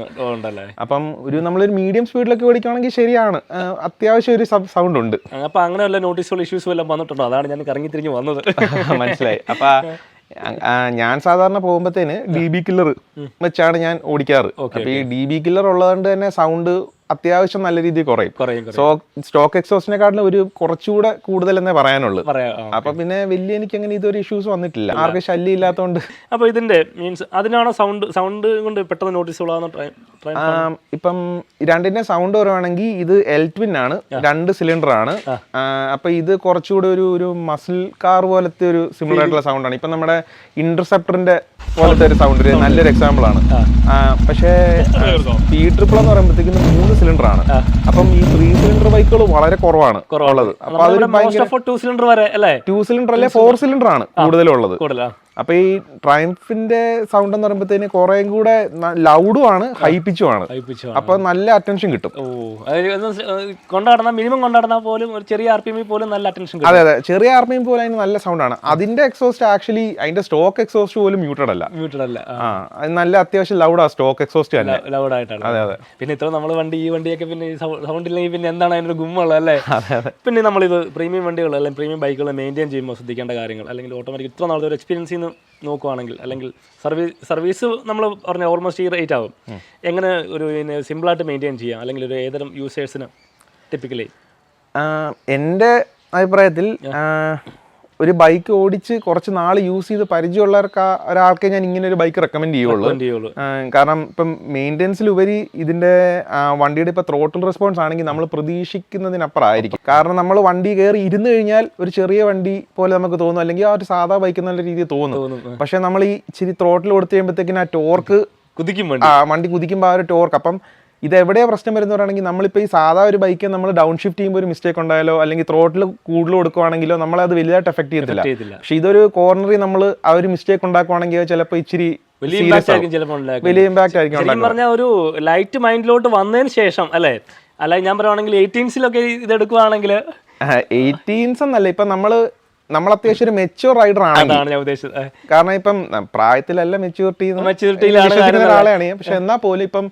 അപ്പം നമ്മളൊരു മീഡിയം സ്പീഡിലൊക്കെ ഓടിക്കുകയാണെങ്കിൽ ശരിയാണ്, അത്യാവശ്യം ഒരു സൗണ്ട് ഉണ്ട്. അപ്പൊ അങ്ങനെ വല്ല നോട്ടീസുകൾ ഇഷ്യൂസ് വല്ലതും വന്നിട്ടുണ്ടോ? അതാണ് ഞാൻ കറങ്ങി തിരിഞ്ഞ് വന്നത്. മനസ്സിലായി. അപ്പൊ ഞാൻ സാധാരണ പോകുമ്പോഴത്തേന് DB കില്ലർ വെച്ചാണ് ഞാൻ ഓടിക്കാറ്. അപ്പൊ ഈ DB കില്ലർ ഉള്ളതുകൊണ്ട് തന്നെ സൗണ്ട് അത്യാവശ്യം നല്ല രീതിയിൽ കുറയും. സ്റ്റോക്ക് എക്സോസ്റ്റിനെക്കാട്ടിലും ഒരു കുറച്ചുകൂടെ കൂടുതൽ എന്നേ പറയാനുള്ളൂ. അപ്പൊ പിന്നെ വലിയ എനിക്ക് അങ്ങനെ ഇതൊരു ഇഷ്യൂസ് വന്നിട്ടില്ല, ആർക്കും ശല്യം ഇല്ലാത്തതുകൊണ്ട്. അപ്പൊ ഇതിന്റെ മീൻസ് അതിനാണോ സൗണ്ട് കൊണ്ട് പെട്ടെന്ന് നോട്ടീസ് ഇപ്പം രണ്ടിന്റെ സൗണ്ട് പറയുവാണെങ്കിൽ ഇത് L-twin ആണ്, 2 സിലിണ്ടർ ആണ്. അപ്പൊ ഇത് കുറച്ചുകൂടെ ഒരു മസിൽ കാർ പോലത്തെ ഒരു സിമിലർ ആയിട്ടുള്ള സൗണ്ട് ആണ്. ഇപ്പൊ നമ്മുടെ ഇന്റർസെപ്റ്ററിന്റെ പോലത്തെ ഒരു സൗണ്ട് നല്ലൊരു എക്സാമ്പിൾ ആണ്. പക്ഷേ സ്പീഡ് ട്രിപ്പിൾ എന്ന് പറയുമ്പോഴത്തേക്കും 3 സിലിണ്ടർ ആണ്. അപ്പം ഈ 3 സിലിണ്ടർ ബൈക്കുകൾ വളരെ കുറവാണ് ഉള്ളത്. അപ്പൊ അതൊരു 2 സിലിണ്ടർ അല്ലെ 4 സിലിണ്ടർ ആണ് കൂടുതലുള്ളത്. അപ്പൊ ഈ ട്രയംഫിന്റെ സൗണ്ട് എന്ന് പറയുമ്പോഴത്തേന് കുറെ കൂടെ ലൗഡും ആണ്, ഹൈ പിച്ചും ആണ്. അപ്പൊ നല്ല അറ്റൻഷൻ കിട്ടും. മിനിമം കൊണ്ടാടുന്ന പോലും ഒരു ചെറിയ RPM പോലും നല്ല അറ്റൻഷൻ കിട്ടും. അതെ, ചെറിയ RPM പോലും അതിന് നല്ല സൗണ്ട് ആണ്. അതിന്റെ എക്സോസ്റ്റ് ആക്ച്വലി അതിന്റെ സ്റ്റോക്ക് എക്സോസ്റ്റ് പോലും മ്യൂട്ടഡ് അല്ല. അത് നല്ല അത്യാവശ്യം ലൗഡാ സ്റ്റോക്ക് എക്സോസ്റ്റ് തന്നെ. ലൗഡ് ആയിട്ടാണ്. അതെ. പിന്നെ ഇത്ര നമ്മൾ ഈ വണ്ടിയൊക്കെ പിന്നെ സൗണ്ട് ഇല്ലെങ്കിൽ പിന്നെ എന്താണ് അതിനൊരു ഗുമ്മുള്ളത്, അല്ലേ? പിന്നെ നമ്മളിത് പ്രീമിയം വണ്ടികൾ അല്ലെങ്കിൽ പ്രീമിയം ബൈക്കുകൾ മെയിൻറ്റെയിൻ ചെയ്യുമ്പോൾ ശ്രദ്ധിക്കേണ്ട കാര്യങ്ങൾ, അല്ലെങ്കിൽ ഓട്ടോമാറ്റിക് ഇത്ര നാളത്തെ ഒരു എക്സ്പീരിയൻസ് നോക്കുവാണെങ്കിൽ, അല്ലെങ്കിൽ സർവീസ് നമ്മൾ പറഞ്ഞ ഓൾമോസ്റ്റ് ഈ റേറ്റ് ആവും. എങ്ങനെ ഒരു സിമ്പിളായിട്ട് മെയിൻറ്റെയിൻ ചെയ്യാം, അല്ലെങ്കിൽ ഒരു ഏതരം യൂസേഴ്സിന് ടിപ്പിക്കലി? എൻ്റെ അഭിപ്രായത്തിൽ ഒരു ബൈക്ക് ഓടിച്ച് കുറച്ച് നാൾ യൂസ് ചെയ്ത് പരിചയമുള്ള ഒരാൾക്കേ ഞാൻ ഇങ്ങനെ ഒരു ബൈക്ക് റെക്കമെൻഡ് ചെയ്യുള്ളൂ. കാരണം ഇപ്പം മെയിൻ്റെനൻസിലുപരി ഇതിൻ്റെ വണ്ടിയുടെ ഇപ്പോൾ ത്രോട്ടിൽ റെസ്പോൺസ് ആണെങ്കിൽ നമ്മൾ പ്രതീക്ഷിക്കുന്നതിനപ്പുറം ആയിരിക്കും. കാരണം നമ്മൾ വണ്ടി കയറി ഇരുന്ന് കഴിഞ്ഞാൽ ഒരു ചെറിയ വണ്ടി പോലെ നമുക്ക് തോന്നും, അല്ലെങ്കിൽ ആ ഒരു സാധാ ബൈക്ക് എന്നുള്ള രീതിയിൽ തോന്നും. പക്ഷെ നമ്മൾ ഈ ഇച്ചിരി ത്രോട്ടിൽ കൊടുത്തു കഴിയുമ്പോഴത്തേക്കിന് ആ ടോർക്ക് വണ്ടി കുതിക്കുമ്പോൾ ആ ഒരു ടോർക്ക്. അപ്പം ഇത് എവിടെയാണ് പ്രശ്നം വരുന്നവരാണെങ്കിൽ നമ്മളിപ്പോൾ ഈ സാധാ ഒരു ബൈക്ക് നമ്മൾ ഡൗൺ ഷിഫ്റ്റ് ചെയ്യുമ്പോൾ ഒരു മിസ്റ്റേക്ക് ഉണ്ടായാലോ അല്ലെങ്കിൽ ത്രോട്ടിൽ കൂടുതൽ കൊടുക്കുവാണെങ്കിലോ നമ്മളത് വലുതായിട്ട് എഫക്ട് ചെയ്യത്തില്ല. പക്ഷെ ഇതൊരു കോർണറിൽ നമ്മൾ ആ ഒരു മിസ്റ്റേക്ക് ഉണ്ടാക്കുവാണെങ്കിൽ ചിലപ്പോൾ ഇച്ചിരി വലിയ ഇമ്പാക്ട് ആയിരിക്കും. പറഞ്ഞാൽ ഒരു ലൈറ്റ് മൈൻഡിലോട്ട് വന്നതിന് ശേഷം, അല്ലേ? അല്ല, ഞാൻ പറയുവാണെങ്കിൽ 18സിലൊക്കെ ഇത് എടുക്കുവാണെങ്കിൽ 18s എന്നല്ല, ഇപ്പം നമ്മൾ അത്യാവശ്യം ഒരു മെച്യൂർ റൈഡർ ആണ് ഞാൻ ഉദ്ദേശിച്ചത്. കാരണം ഇപ്പം പ്രായത്തിലല്ല മെച്യൂരിറ്റി ഒരാളെയാണ്. പക്ഷെ എന്നാൽ പോലും ഇപ്പം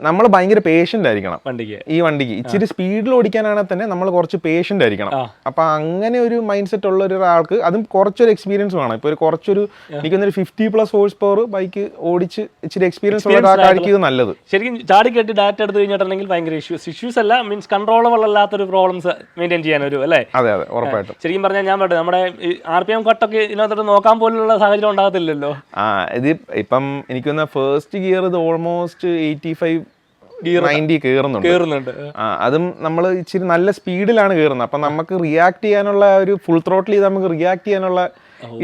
നമ്മൾ ഭയങ്കര പേഷ്യന്റ് ആയിരിക്കണം വണ്ടിക്ക്. ഈ വണ്ടിക്ക് ഇച്ചിരി സ്പീഡിൽ ഓടിക്കാനാണെങ്കിൽ തന്നെ നമ്മൾ കുറച്ച് പേഷ്യന്റ് ആയിരിക്കണം. അപ്പൊ അങ്ങനെ ഒരു മൈൻഡ് സെറ്റ് ഉള്ള ഒരാൾക്ക് അതും കുറച്ചൊരു എക്സ്പീരിയൻസ് വേണം. ഇപ്പൊ കുറച്ചൊരു എനിക്കൊന്നൊരു 50+ ഹോഴ്സ് പവർ ബൈക്ക് ഓടിച്ച് ഇച്ചിരി എക്സ്പീരിയൻസ് ഉള്ള ഒരാൾക്കായിരിക്കും ഇത് നല്ലത്. ശരിക്കും ചാടി കെട്ടി ഡാറ്റ എടുത്ത് കഴിഞ്ഞിട്ടുണ്ടെങ്കിൽ ഭയങ്കര ഇഷ്യൂസ് അല്ല, മീൻസ് കൺട്രോളബിൾ അല്ലാത്തൊരു പ്രോബ്ലംസ് മെയിൻറ്റെയിൻ ചെയ്യാനൊരു അല്ലേ? അതെ അതെ ഉറപ്പായിട്ടും. ശരിക്കും പറഞ്ഞാൽ ഞാൻ പറഞ്ഞു നമ്മുടെ RPM കട്ടൊക്കെ ഇതിനകത്തോട്ട് നോക്കാൻ പോലുള്ള സാഹചര്യം ഉണ്ടാകത്തില്ലല്ലോ. ഇത് ഇപ്പം എനിക്കൊന്ന് ഫസ്റ്റ് ഗിയർ ഇത് ഓൾമോസ്റ്റ് 85-90 കയറുന്നുണ്ട്. അതും നമ്മൾ ഇച്ചിരി നല്ല സ്പീഡിലാണ് കയറുന്നത്. അപ്പം നമുക്ക് റിയാക്ട് ചെയ്യാനുള്ള ഒരു ഫുൾ ത്രോട്ടിൽ ചെയ്ത് നമുക്ക് റിയാക്ട് ചെയ്യാനുള്ള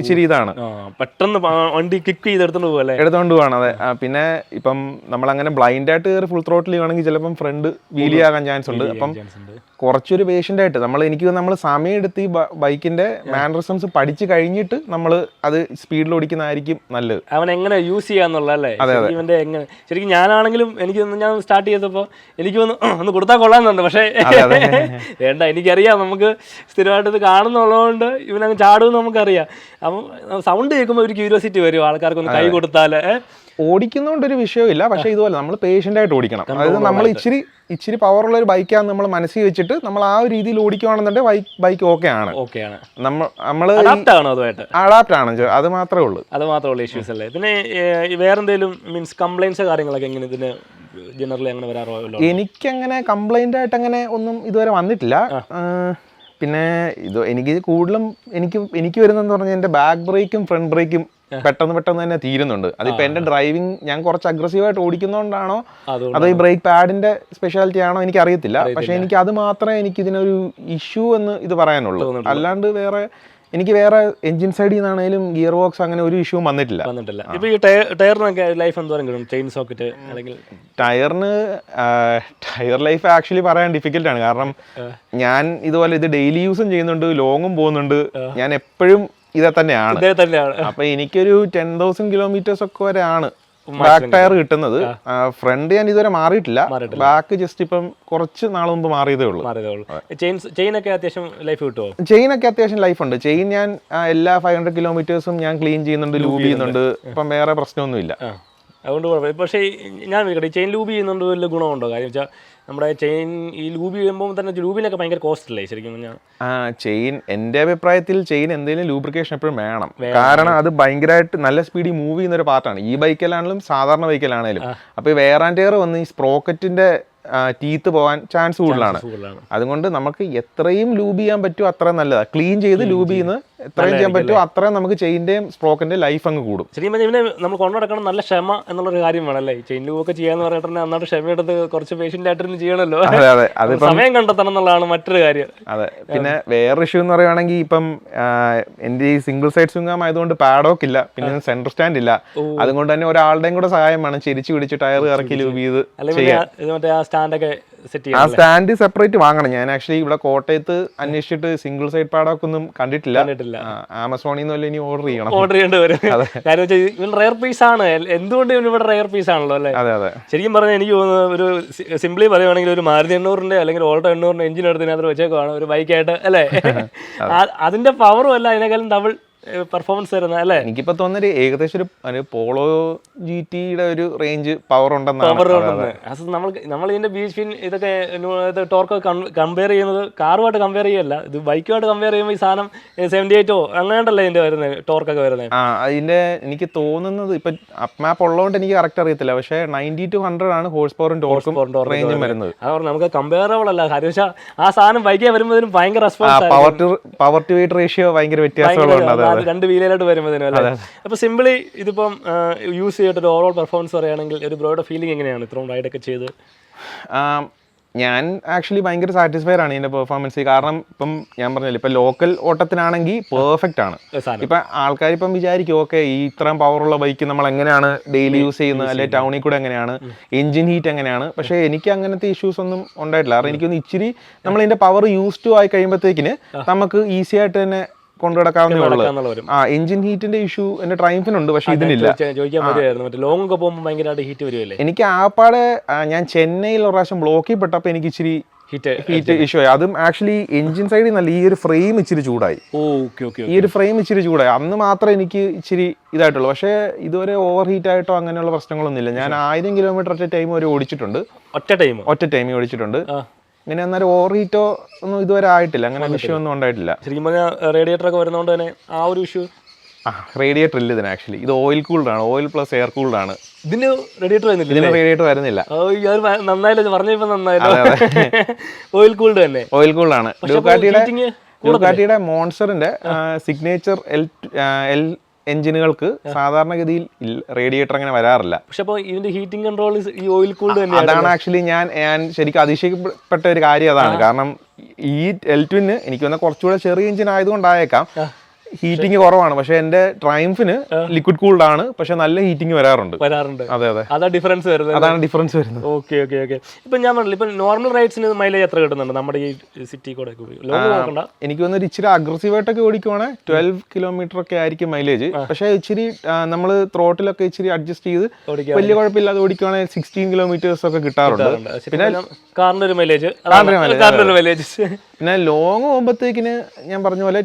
ഇച്ചിരി ഇതാണ് പെട്ടെന്ന് വണ്ടി കിക്ക് ചെയ്ത് എടുത്തോണ്ട് പോവാണ്. അതെ. പിന്നെ ഇപ്പം നമ്മളങ്ങനെ ബ്ലൈൻഡ് ആയിട്ട് കയറി ഫുൾ ത്രോട്ടിൽ ചെയ്യുകയാണെങ്കിൽ ചിലപ്പം ഫ്രണ്ട് വീലി ആകാൻ ചാൻസ് ഉണ്ട്. അപ്പം കുറച്ചൊരു പേഷ്യൻ്റ് ആയിട്ട് നമ്മൾ സമയം എടുത്ത് ഈ ബൈക്കിന്റെ മാനറിസംസ് പഠിച്ചു കഴിഞ്ഞിട്ട് നമ്മൾ അത് സ്പീഡിൽ ഓടിക്കുന്നതായിരിക്കും നല്ലത്. അവൻ എങ്ങനെ യൂസ് ചെയ്യാന്നുള്ളല്ലേ ഇവന്റെ എങ്ങനെ. ശരിക്കും ഞാനാണെങ്കിലും ഞാൻ സ്റ്റാർട്ട് ചെയ്തപ്പോൾ എനിക്ക് ഒന്ന് കൊടുത്താൽ കൊള്ളാമെന്നുണ്ട്. പക്ഷേ വേണ്ട, എനിക്കറിയാം നമുക്ക് സ്ഥിരമായിട്ട് ഇത് കാണുന്നുള്ളതുകൊണ്ട് ഇവനങ്ങ് ചാടുമെന്ന് നമുക്കറിയാം. അപ്പം സൗണ്ട് കേൾക്കുമ്പോൾ ഒരു ക്യൂരിയോസിറ്റി വരും ആൾക്കാർക്ക്, ഒന്ന് കൈ കൊടുത്താൽ. ഓടിക്കുന്നതുകൊണ്ടൊരു വിഷയമില്ല, പക്ഷേ ഇതുപോലെ നമ്മൾ പേഷ്യൻ്റ് ആയിട്ട് ഓടിക്കണം. അതായത് നമ്മൾ ഇച്ചിരി പവറുള്ള ഒരു ബൈക്കാണ് നമ്മൾ മനസ്സിൽ വെച്ചിട്ട് നമ്മൾ ആ ഒരു രീതിയിൽ ഓടിക്കുകയാണെന്നുണ്ടെങ്കിൽ ബൈക്ക് ഓക്കെ ആണ്. നമ്മൾ അഡാപ്റ്റ് ആണ്, അത് മാത്രമേ ഉള്ളൂ ഇഷ്യൂസ് അല്ലേ? പിന്നെ വേറെ എന്തെങ്കിലും മീൻസ് കംപ്ലൈൻസ് കാര്യങ്ങളൊക്കെ എങ്ങനെ ഇതിന് ജനറലി അങ്ങനെ വരാറോ? എനിക്കങ്ങനെ കംപ്ലൈന്റ് ആയിട്ട് അങ്ങനെ ഒന്നും ഇതുവരെ വന്നിട്ടില്ല. പിന്നെ എനിക്ക് കൂടുതലും എനിക്ക് വരുന്നതെന്ന് പറഞ്ഞാൽ എൻ്റെ ബാക്ക് ബ്രേക്കും ഫ്രണ്ട് ബ്രേക്കും പെട്ടെന്ന് തന്നെ തീരുന്നുണ്ട്. അതിപ്പോ എന്റെ ഡ്രൈവിംഗ് ഞാൻ കുറച്ച് അഗ്രസീവായിട്ട് ഓടിക്കുന്നതുകൊണ്ടാണോ അതോ ഈ ബ്രേക്ക് പാഡിന്റെ സ്പെഷ്യാലിറ്റി ആണോ എനിക്ക് അറിയത്തില്ല. പക്ഷെ എനിക്ക് അത് മാത്രമേ എനിക്ക് ഇതിനൊരു ഇഷ്യൂ എന്ന് ഇത് പറയാനുള്ളൂ. അല്ലാണ്ട് എനിക്ക് വേറെ എഞ്ചിൻ സൈഡിൽ നിന്നാണെങ്കിലും ഗിയർ ബോക്സ് അങ്ങനെ ഒരു ഇഷ്യൂ വന്നിട്ടില്ല. ഇപ്പൊ ഈ ടയറിനൊക്കെ ലൈഫ് എന്തോരം കിട്ടും? ചെയിൻ സോക്കറ്റ് അല്ലെങ്കിൽ ടയർ ലൈഫ് ആക്ച്വലി പറയാൻ ഡിഫിക്കൽട്ട് ആണ്. കാരണം ഞാൻ ഇതുപോലെ ഇത് ഡെയിലി യൂസും ചെയ്യുന്നുണ്ട്, ലോങ്ങും പോകുന്നുണ്ട്. ഞാൻ എപ്പോഴും ഇതേ തന്നെയാണ്. അപ്പൊ എനിക്കൊരു 10,000 കിലോമീറ്റേഴ്സ് ഒക്കെ വരെയാണ് ബാക്ക് ടയർ കിട്ടുന്നത്. ഫ്രണ്ട് ഞാൻ ഇതുവരെ മാറിയിട്ടില്ല. ബാക്ക് ജസ്റ്റ് ഇപ്പം കുറച്ച് നാൾ മുമ്പ് മാറിയതേ ഉള്ളൂ. ചെയിനൊക്കെ അത്യാവശ്യം ലൈഫ് കിട്ടുമോ? ചെയിനൊക്കെ അത്യാവശ്യം ലൈഫ് ഉണ്ട്. ചെയിൻ ഞാൻ എല്ലാ 500 കിലോമീറ്റേഴ്സും ഞാൻ ക്ലീൻ ചെയ്യുന്നുണ്ട്, ലൂബ് ചെയ്യുന്നുണ്ട്. ഇപ്പം വേറെ പ്രശ്നമൊന്നുമില്ല, അതുകൊണ്ട് കുഴപ്പമില്ല. പക്ഷേ ഞാൻ ചെയിൻ ലൂബ് ചെയ്യുന്നുണ്ട് വല്ല ഗുണമുണ്ടോ? കാര്യം വെച്ചാൽ നമ്മുടെ ചെയിൻ ഈ ലൂബ് ചെയ്യുമ്പോൾ തന്നെ ലൂബിനൊക്കെ ഭയങ്കര കോസ്റ്റ് അല്ലേ ശരിക്കും? ചെയിൻ എൻ്റെ അഭിപ്രായത്തിൽ ചെയിൻ എന്തെങ്കിലും ലൂബ്രിക്കേഷൻ എപ്പോഴും വേണം. കാരണം അത് ഭയങ്കരമായിട്ട് നല്ല സ്പീഡിൽ മൂവ് ചെയ്യുന്ന ഒരു പാർട്ടാണ്. ഈ ബൈക്കിലാണെങ്കിലും സാധാരണ ബൈക്കിലാണെങ്കിലും. അപ്പോൾ ഈ വെയർ ആൻഡ് ടെയർ വന്ന് ഈ സ്പ്രോക്കറ്റിന്റെ ടീത്ത് പോകാൻ ചാൻസ് കൂടുതലാണ്. അതുകൊണ്ട് നമുക്ക് എത്രയും ലൂബ് ചെയ്യാൻ പറ്റുമോ അത്രയും നല്ലതാണ്. ക്ലീൻ ചെയ്ത് ലൂബ് ചെയ്യുന്ന എത്രയും ചെയ്യാൻ പറ്റുമോ അത്രയും നമുക്ക് ചെയിൻ്റെയും സ്പ്രോക്കറ്റിന്റെ ലൈഫ് അങ്ങ് കൂടും. ശരിക്കും ഇവനെ നമ്മൾ കൊണ്ടുനടക്കണം നല്ല ക്ഷമ എന്നുള്ളൊരു കാര്യം വേണമല്ലേ? ചെയിൻ ലൂബൊക്കെ ചെയ്യാന്ന് പറഞ്ഞിട്ടുണ്ടെങ്കിൽ നന്നായിട്ട് ക്ഷമയെടുത്ത് കുറച്ച് പേഷ്യൻ്റ് ആയിട്ട് ചെയ്യണമല്ലോ. സമയം കണ്ടെത്തണം എന്നുള്ളതാണ് മറ്റൊരു കാര്യം. അതെ. പിന്നെ വേറെ ഇഷ്യൂ എന്ന് പറയുകയാണെങ്കിൽ ഇപ്പം എൻ്റെ ഈ സിംഗിൾ സൈഡ് സ്വിംഗാം ആയതുകൊണ്ട് പാഡോക്ക് ഇല്ല, പിന്നെ സെൻട്രൽ സ്റ്റാൻഡ് ഇല്ല. അതുകൊണ്ട് തന്നെ ഒരാളുടെയും കൂടെ സഹായം വേണം ചെരിച്ചു പിടിച്ച് ടയർ ഇറക്കി ലൂബ് ചെയ്ത് ചെയ്യാൻ. ആ സ്റ്റാൻഡ് സെപ്പറേറ്റ് വാങ്ങണം. ഞാൻ ആക്ച്വലി ഇവിടെ കോട്ടയത്ത് അന്വേഷിച്ചിട്ട് സിംഗിൾ സൈഡ് പാഡോക്ക് ഒന്നും കണ്ടിട്ടില്ല. ആമസോണിൽ നിന്ന് ഇനി ഓർഡർ ചെയ്യേണ്ടി വരും. റയർ പീസ് ആണ്. എന്തുകൊണ്ട് ഇവിടെ റയർ പീസ് ആണല്ലോ അല്ലേ? അതെ. ശരിക്കും പറഞ്ഞാൽ എനിക്ക് തോന്നുന്നത് ഒരു സിംപ്ലി പറയുവാണെങ്കിൽ ഒരു മാരുതി 800 അല്ലെങ്കിൽ ഓൾട്ടോ 800 എഞ്ചിൻ എടുത്തതിനകത്ത് വെച്ചേക്കുവാണ് ഒരു ബൈക്കായിട്ട് അല്ലേ? അതിന്റെ പവറും അല്ല അതിനേക്കാളും ഡബിൾ പെർഫോമൻസ് വരുന്നത് അല്ലേ? എനിക്കിപ്പോ തോന്നുന്നത് ഏകദേശം ഒരു പോളോ GTയുടെ ഒരു റേഞ്ച് പവർ ഉണ്ടെന്നാണ്. നമ്മൾ ഇതിന്റെ ബീച്ച് ഫിൻ ഇതൊക്കെ ടോർക്ക് കമ്പയർ ചെയ്യുന്നത് കാറുമായിട്ട് കമ്പയർ ചെയ്യല്ല, ഇത് ബൈക്കുമായിട്ട് കമ്പയർ ചെയ്യുമ്പോൾ ഈ സാധനം 78 അങ്ങനെയുണ്ടല്ലേ ഇതിന്റെ വരുന്നത് ടോർക്കൊക്കെ വരുന്നത്. അതിന്റെ എനിക്ക് തോന്നുന്നത് ഇപ്പൊ അപ്പ് മാപ്പ് ഉള്ളതുകൊണ്ട് എനിക്ക് കറക്റ്റ് അറിയത്തില്ല. പക്ഷേ 90 to 100 ആണ് ഹോഴ്സ് പവറും ടോർക്കും റേഞ്ചും വരുന്നത്. അതുകൊണ്ട് നമുക്ക് കമ്പയറബിൾ അല്ല. കാര്യം വെച്ചാൽ ആ സാധനം ബൈക്കേ വരുമ്പോഴും ഭയങ്കര response, power to weight ratio ഭയങ്കര വ്യത്യാസങ്ങളുണ്ട് രണ്ട് വീലിലായിട്ട് വരുമ്പോഴത്തേനും അല്ലേ? അപ്പൊ സിംപിളി ഇതിപ്പം യൂസ് ചെയ്തിട്ട് ഓവറോൾ പെർഫോമൻസ് പറയുകയാണെങ്കിൽ ഒരു ബ്രോയുടെ ഫീലിംഗ് എങ്ങനെയാണ് ഇത്രയും റൈഡൊക്കെ ചെയ്ത്? ഞാൻ ആക്ച്വലി ഭയങ്കര സാറ്റിസ്ഫൈഡ് ആണ് ഇതിന്റെ പെർഫോമൻസ്. കാരണം ഇപ്പം ഞാൻ പറഞ്ഞില്ല, ഇപ്പൊ ലോക്കൽ ഓട്ടത്തിനാണെങ്കിൽ പെർഫെക്റ്റ് ആണ്. ഇപ്പൊ ആൾക്കാർ ഇപ്പം വിചാരിക്കും ഓക്കെ ഈ ഇത്രയും പവറുള്ള ബൈക്ക് നമ്മൾ എങ്ങനെയാണ് ഡെയിലി യൂസ് ചെയ്യുന്നത്, അല്ലെ ടൗണിൽ കൂടെ എങ്ങനെയാണ്, എഞ്ചിൻ ഹീറ്റ് എങ്ങനെയാണ്. പക്ഷേ എനിക്ക് അങ്ങനത്തെ ഇഷ്യൂസ് ഒന്നും ഉണ്ടായിട്ടില്ല. കാരണം എനിക്കൊന്ന് ഇച്ചിരി നമ്മൾ ഇതിന്റെ പവർ യൂസ് ടു ആയി കഴിയുമ്പോഴത്തേക്കിന് നമുക്ക് ഈസി ആയിട്ട് തന്നെ കൊണ്ടുനടക്കാവുന്നേ ഉള്ളൂ. എഞ്ചിൻ ഹീറ്റിന്റെ ഇഷ്യൂ എന്റെ ട്രയംഫിനുണ്ട്, പക്ഷെ ഇതിനില്ല. എനിക്ക് ആപ്പാടെ ഞാൻ ചെന്നൈയിൽ ഒരു പ്രാവശ്യം ബ്ലോക്കിൽ പെട്ടപ്പോൾ എനിക്ക് ഇച്ചിരി ഹീറ്റ് ഇഷ്യൂ ആയി. അതും ആക്ച്വലി എഞ്ചിൻ സൈഡിൽ നല്ല ഈ ഒരു ഫ്രെയിം ഇച്ചിരി ചൂടായി. ഈ ഒരു ഫ്രെയിം ഇച്ചിരി ചൂടായി. അന്ന് മാത്രമേ എനിക്ക് ഇച്ചിരി ഇതായിട്ടുള്ളൂ. പക്ഷേ ഇതുവരെ ഓവർ ഹീറ്റ് ആയിട്ടോ അങ്ങനെയുള്ള പ്രശ്നങ്ങളൊന്നുമില്ല. ഞാൻ 1000 കിലോമീറ്റർ ഒറ്റ ടൈം വരെ ഓടിച്ചിട്ടുണ്ട്. ഒറ്റ ടൈം ഓടിച്ചിട്ടുണ്ട്. ഇങ്ങനെ അന്നേരം ഓവർ ഹീറ്റോ ഒന്നും ഇതുവരെ ആയിട്ടില്ല. അങ്ങനെ വിഷയമൊന്നും ഉണ്ടായിട്ടില്ല. ശരിക്കും പറഞ്ഞാൽ റേഡിയേറ്റർ ഒക്കെ വരുന്നതുകൊണ്ട് തന്നെ ആ ഒരു ഇഷ്യൂ. റേഡിയേറ്റർ ഇല്ല ഇതിന്. ആക്ച്വലി ഇത് ഓയിൽ കൂൾഡ് ആണ്. ഓയിൽ പ്ലസ് എയർ കൂൾഡ് ആണ്. ഇതിന് റേഡിയേറ്റർ വരുന്നില്ല. ഇതിന് റേഡിയേറ്റർ വരുന്നില്ല. നന്നായില്ല പറഞ്ഞപ്പോ നന്നായില്ല. ഓയിൽ കൂൾഡ് തന്നെ. ഓയിൽ കൂൾഡ് ആണ്. ഡ്യൂക്കാട്ടിയുടെ മോൺസ്റ്ററിന്റെ സിഗ്നേച്ചർ എൽ എഞ്ചിനുകൾക്ക് സാധാരണഗതിയിൽ റേഡിയേറ്റർ അങ്ങനെ വരാറില്ല. പക്ഷെ അപ്പോൾ ഇതിന്റെ ഹീറ്റിംഗ് കൺട്രോൾ ഈ ഓയിൽ കൂൾഡ് തന്നെ. അതാണ് ആക്ച്വലി ഞാൻ ശരിക്കും അതിശയപ്പെട്ട ഒരു കാര്യം അതാണ്. കാരണം ഈ L2 എനിക്ക് വന്ന കുറച്ചുകൂടെ ചെറിയ എഞ്ചിൻ ആയതുകൊണ്ടായേക്കാം ഹീറ്റിംഗ് കുറവാണ്. പക്ഷെ എന്റെ ട്രയംഫിന് ലിക്വിഡ് കൂൾഡ് ആണ്. പക്ഷെ നല്ല ഹീറ്റിംഗ് വരാറുണ്ട്. അതെ അതെ, അതാണ് ഡിഫറൻസ് വരുന്നത്. ഓക്കെ. ഇപ്പൊ ഞാൻ പറഞ്ഞില്ല, ഇപ്പൊ നോർമൽ റൈഡ്സിന് മൈലേജ് എത്ര കിട്ടുന്നുണ്ട് നമ്മുടെ ഈ സിറ്റി കൂടെ? എനിക്ക് തോന്നുന്നു ഇച്ചിരി അഗ്രസീവ് ആയിട്ടൊക്കെ ഓടിക്കുവാണെങ്കിൽ 12 കിലോമീറ്റർ ഒക്കെ ആയിരിക്കും മൈലേജ്. പക്ഷെ ഇച്ചിരി നമ്മൾ ത്രോട്ടിലൊക്കെ ഇച്ചിരി അഡ്ജസ്റ്റ് ചെയ്ത് വലിയ കുഴപ്പമില്ലാതെ ഓടിക്കുവാണെങ്കിൽ 16 കിലോമീറ്റേഴ്സ് ഒക്കെ കിട്ടാറുണ്ട്. പിന്നെ കാറിന്റെ ഒരു മൈലേജ്. പിന്നെ ലോങ് പോകുമ്പോഴത്തേക്കിന് ഞാൻ പറഞ്ഞ പോലെ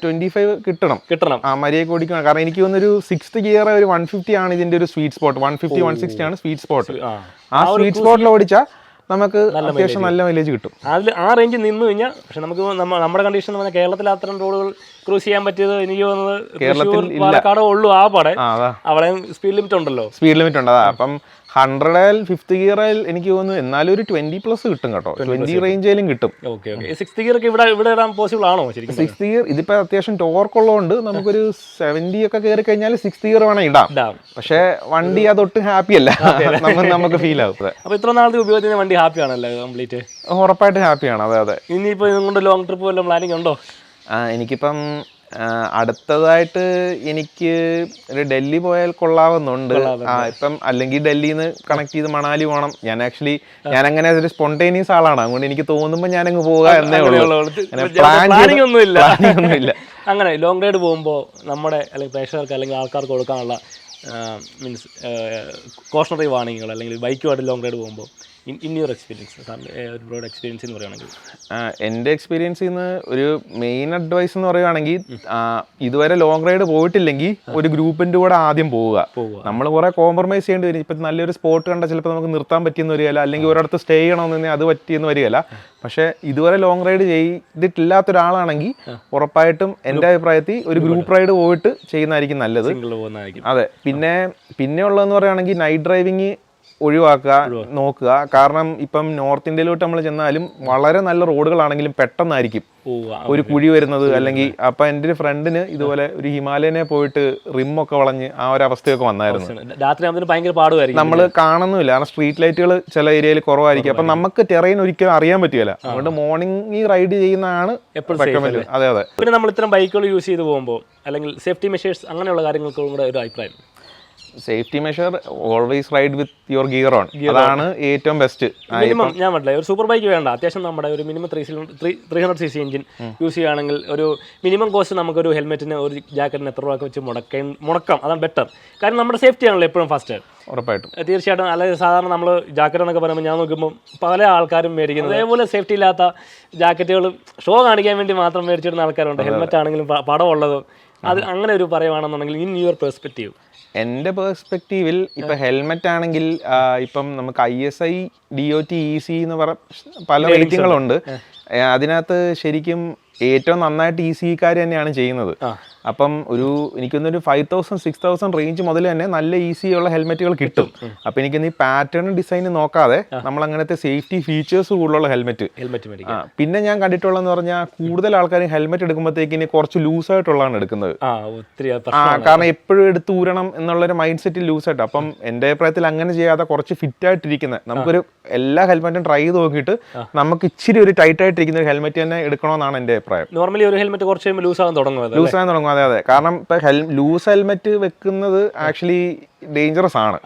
25 കിട്ടണം. മര്യാദ ഓടിക്കണം. കാരണം എനിക്ക് തോന്നുന്നൊരു 6th ഗിയർ ഒരു 150 ആണ് ഇതിന്റെ ഒരു സ്വീറ്റ് സ്പോട്ട്. 150-160 ആണ് സ്വീറ്റ് സ്പോട്ട്. ആ സ്വീറ്റ് സ്പോട്ടിൽ ഓടിച്ചാൽ നമുക്ക് അത്യാവശ്യം നല്ല മൈലേജ് കിട്ടും. അതിൽ ആ റേഞ്ച് നിന്ന് കഴിഞ്ഞാൽ. പക്ഷെ നമുക്ക് നമ്മുടെ കണ്ടീഷൻ എന്ന് പറഞ്ഞാൽ കേരളത്തിൽ അത്തരം റോഡുകൾ ക്രൂസ് ചെയ്യാൻ പറ്റിയത് എനിക്ക് തോന്നുന്നത് കേരളത്തിൽ പാലക്കാടോ ഉള്ളൂ. അവിടെ സ്പീഡ് ലിമിറ്റ് ഉണ്ടല്ലോ. സ്പീഡ് ലിമിറ്റ് ഉണ്ട്. അതാ അപ്പം 100 5th ഗിയറിൽ എനിക്ക് തോന്നുന്നു എന്നാലും ഒരു 20+ കിട്ടും കേട്ടോ. 20 റേഞ്ചിലും കിട്ടും. 6th ഗിയർ ഒക്കെ ഇവിടെ ഇടാൻ പോസിബിൾ ആണോ? 6th ഗിയർ ഇതിപ്പോ അത്യാവശ്യം ടോർക്ക് ഉള്ളതുകൊണ്ട് നമുക്കൊരു 70 ഒക്കെ കയറി കഴിഞ്ഞാൽ 6th ഗിയർ വേണം ഇടാം. പക്ഷെ വണ്ടി അതൊട്ടും ഹാപ്പി അല്ല. നമുക്ക് ഫീൽ ആവും. അപ്പൊ ഇത്ര നാളത്തെ ഉപയോഗത്തിന് വണ്ടി ഹാപ്പി ആണല്ലോ കംപ്ലീറ്റ്? ഉറപ്പായിട്ട് ഹാപ്പിയാണ്. അതെ. ഇനിയിപ്പോ ഇതുകൊണ്ട് ലോങ് ട്രിപ്പ് വല്ല പ്ലാനിങ് ഉണ്ടോ? എനിക്കിപ്പം അടുത്തതായിട്ട് എനിക്ക് ഒരു ഡൽഹി പോയാൽ കൊള്ളാവുന്നുണ്ട്. ഇപ്പം അല്ലെങ്കിൽ ഡൽഹിയിൽ നിന്ന് കണക്ട് ചെയ്ത് മണാലി പോകണം. ഞാൻ അങ്ങനെ ഒരു സ്പോണ്ടേനിയസ് ആളാണ്. അതുകൊണ്ട് എനിക്ക് തോന്നുമ്പോൾ ഞാനങ്ങ് പോവുക എന്നേ ഉള്ളൂ. പ്ലാനിങ് ഒന്നുമില്ല. അങ്ങനെ ലോങ് റൈഡ് പോകുമ്പോൾ നമ്മുടെ അല്ലെങ്കിൽ പ്രേക്ഷകർക്ക് അല്ലെങ്കിൽ ആൾക്കാർക്ക് കൊടുക്കാനുള്ള മീൻസ് കോഷണറി വാർണിങ്ങുകൾ അല്ലെങ്കിൽ ബൈക്കുമായിട്ട് ലോങ് റൈഡ് പോകുമ്പോൾ in your experience, broad experience എന്ന് പറയുകയാണെങ്കിൽ? എൻ്റെ എക്സ്പീരിയൻസിൽ നിന്ന് ഒരു മെയിൻ അഡ്വൈസ് എന്ന് പറയുകയാണെങ്കിൽ ഇതുവരെ ലോങ് റൈഡ് പോയിട്ടില്ലെങ്കിൽ ഒരു ഗ്രൂപ്പിൻ്റെ കൂടെ ആദ്യം പോവുക. നമ്മൾ കുറേ കോംപ്രമൈസ് ചെയ്യേണ്ടി വരും. ഇപ്പം നല്ലൊരു സ്പോട്ട് കണ്ടാൽ ചിലപ്പോൾ നമുക്ക് നിർത്താൻ പറ്റിയെന്ന് വരികയില്ല, അല്ലെങ്കിൽ ഒരിടത്ത് സ്റ്റേ ചെയ്യണമെന്ന് അത് പറ്റിയെന്ന് വരികയില്ല. പക്ഷേ ഇതുവരെ ലോങ് റൈഡ് ചെയ്തിട്ടില്ലാത്ത ഒരാളാണെങ്കിൽ ഉറപ്പായിട്ടും എൻ്റെ അഭിപ്രായത്തിൽ ഒരു ഗ്രൂപ്പ് റൈഡ് പോയിട്ട് ചെയ്യുന്നതായിരിക്കും നല്ലത്. അതെ. പിന്നെ ഉള്ളതെന്ന് പറയുകയാണെങ്കിൽ നൈറ്റ് ഡ്രൈവിങ് ഒഴിവാക്കുക നോക്കുക. കാരണം ഇപ്പം നോർത്ത് ഇന്ത്യയിലോട്ട് നമ്മൾ ചെന്നാലും വളരെ നല്ല റോഡുകളാണെങ്കിലും പെട്ടെന്നായിരിക്കും ഒരു കുഴി വരുന്നത്. അല്ലെങ്കിൽ അപ്പം എൻ്റെ ഒരു ഫ്രണ്ടിന് ഇതുപോലെ ഒരു ഹിമാലയനെ പോയിട്ട് റിമ്മൊക്കെ വളഞ്ഞ് ആ ഒരു അവസ്ഥയൊക്കെ വന്നായിരുന്നു. രാത്രി ഭയങ്കര പാടുമായിരിക്കും. നമ്മൾ കാണുന്നില്ല, കാരണം സ്ട്രീറ്റ് ലൈറ്റുകൾ ചില ഏരിയയിൽ കുറവായിരിക്കും. അപ്പം നമുക്ക് ടെറൈൻ ഒരിക്കലും അറിയാൻ പറ്റില്ല. അതുകൊണ്ട് മോർണിംഗ് റൈഡ് ചെയ്യുന്നതാണ് എപ്പോഴും. അതെ. പിന്നെ നമ്മൾ ഇത്തരം ബൈക്കുകൾ യൂസ് ചെയ്ത് പോകുമ്പോൾ അല്ലെങ്കിൽ സേഫ്റ്റി മെഷേഴ്സ് അങ്ങനെയുള്ള കാര്യങ്ങൾക്കും കൂടെ ഒരു അഭിപ്രായം? Safety measure always ride with your gear on. അതാണ് ഏറ്റവും ബെസ്റ്റ്. മിനിമം ഞാൻ പറഞ്ഞില്ല, ഒരു സൂപ്പർ ബൈക്ക് വേണ്ട, അത്യാവശ്യം നമ്മുടെ ഒരു മിനിമം 300cc എഞ്ചിൻ യൂസ് ചെയ്യുകയാണെങ്കിൽ ഒരു മിനിമം കോസ്റ്റ് നമുക്കൊരു ഹെൽമെറ്റിന് ഒരു ജാക്കറ്റിന് എത്ര രൂപ വെച്ച് മുടക്കാം. അതാണ് ബെറ്റർ. കാരണം നമ്മുടെ സേഫ്റ്റി ആണല്ലോ എപ്പോഴും ഫസ്റ്റ്. ഉറപ്പായിട്ടും തീർച്ചയായിട്ടും. അല്ലെങ്കിൽ സാധാരണ നമ്മൾ ജാക്കറ്റ് എന്നൊക്കെ പറയുമ്പോൾ ഞാൻ നോക്കുമ്പോൾ പല ആൾക്കാരും മേടിക്കുന്നത് അതേപോലെ സേഫ്റ്റി ഇല്ലാത്ത ജാക്കറ്റുകൾ ഷോ കാണിക്കാൻ വേണ്ടി മാത്രം മേടിച്ചിടുന്ന ആൾക്കാരുണ്ട്. ഹെൽമെറ്റ് ആണെങ്കിലും പടമുള്ളത്. അത് അങ്ങനെ ഒരു പറയുവാണെന്നുണ്ടെങ്കിൽ ഇൻ യുവർ പെർസ്പെക്റ്റീവ്? എൻ്റെ പെർസ്പെക്റ്റീവിൽ ഇപ്പം ഹെൽമെറ്റ് ആണെങ്കിൽ ഇപ്പം നമുക്ക് ISI DOT EC എന്ന് പല റേറ്റിങ്ങുകളുണ്ട്. അതിനകത്ത് ശരിക്കും ഏറ്റവും നന്നായിട്ട് EC-കാർ തന്നെയാണ് ചെയ്യുന്നത്. അപ്പം എനിക്കൊന്നൊരു 5000-6000 റേഞ്ച് മുതൽ തന്നെ നല്ല ഈസിയുള്ള ഹെൽമെറ്റുകൾ കിട്ടും. അപ്പം എനിക്കൊന്ന് ഈ പാറ്റേൺ ഡിസൈൻ നോക്കാതെ നമ്മൾ അങ്ങനത്തെ സേഫ്റ്റി ഫീച്ചേഴ്സ് കൂടുതലുള്ള ഹെൽമെറ്റ്. പിന്നെ ഞാൻ കണ്ടിട്ടുള്ളതെന്ന് പറഞ്ഞാൽ കൂടുതൽ ആൾക്കാരും ഹെൽമെറ്റ് എടുക്കുമ്പോഴത്തേക്കിന് കുറച്ച് ലൂസായിട്ടുള്ളതാണ് എടുക്കുന്നത്. കാരണം എപ്പോഴും എടുത്ത് ഊരണം എന്നുള്ളൊരു മൈൻഡ് സെറ്റിൽ ലൂസായിട്ട്. അപ്പം എൻ്റെ അഭിപ്രായത്തിൽ അങ്ങനെ ചെയ്യാതെ കുറച്ച് ഫിറ്റ് ആയിട്ടിരിക്കുന്നത് നമുക്കൊരു എല്ലാ ഹെൽമെറ്റും ട്രൈ ചെയ്ത് നോക്കിയിട്ട് നമുക്ക് ഇച്ചിരി ഒരു ടൈറ്റ് ആയിട്ടിരിക്കുന്ന ഒരു ഹെൽമെറ്റ് തന്നെ എടുക്കണമെന്നാണ് എൻ്റെ അഭിപ്രായം. നോർമലി ഒരു ഹെൽമെറ്റ് കുറച്ച് കഴിയുമ്പോൾ ലൂസാകാൻ തുടങ്ങും. അതെ. കാരണം ഇപ്പൊ ലൂസ് ഹെൽമെറ്റ് വെക്കുന്നത് ആക്ച്വലി ഡേഞ്ചറസ് ആണ്.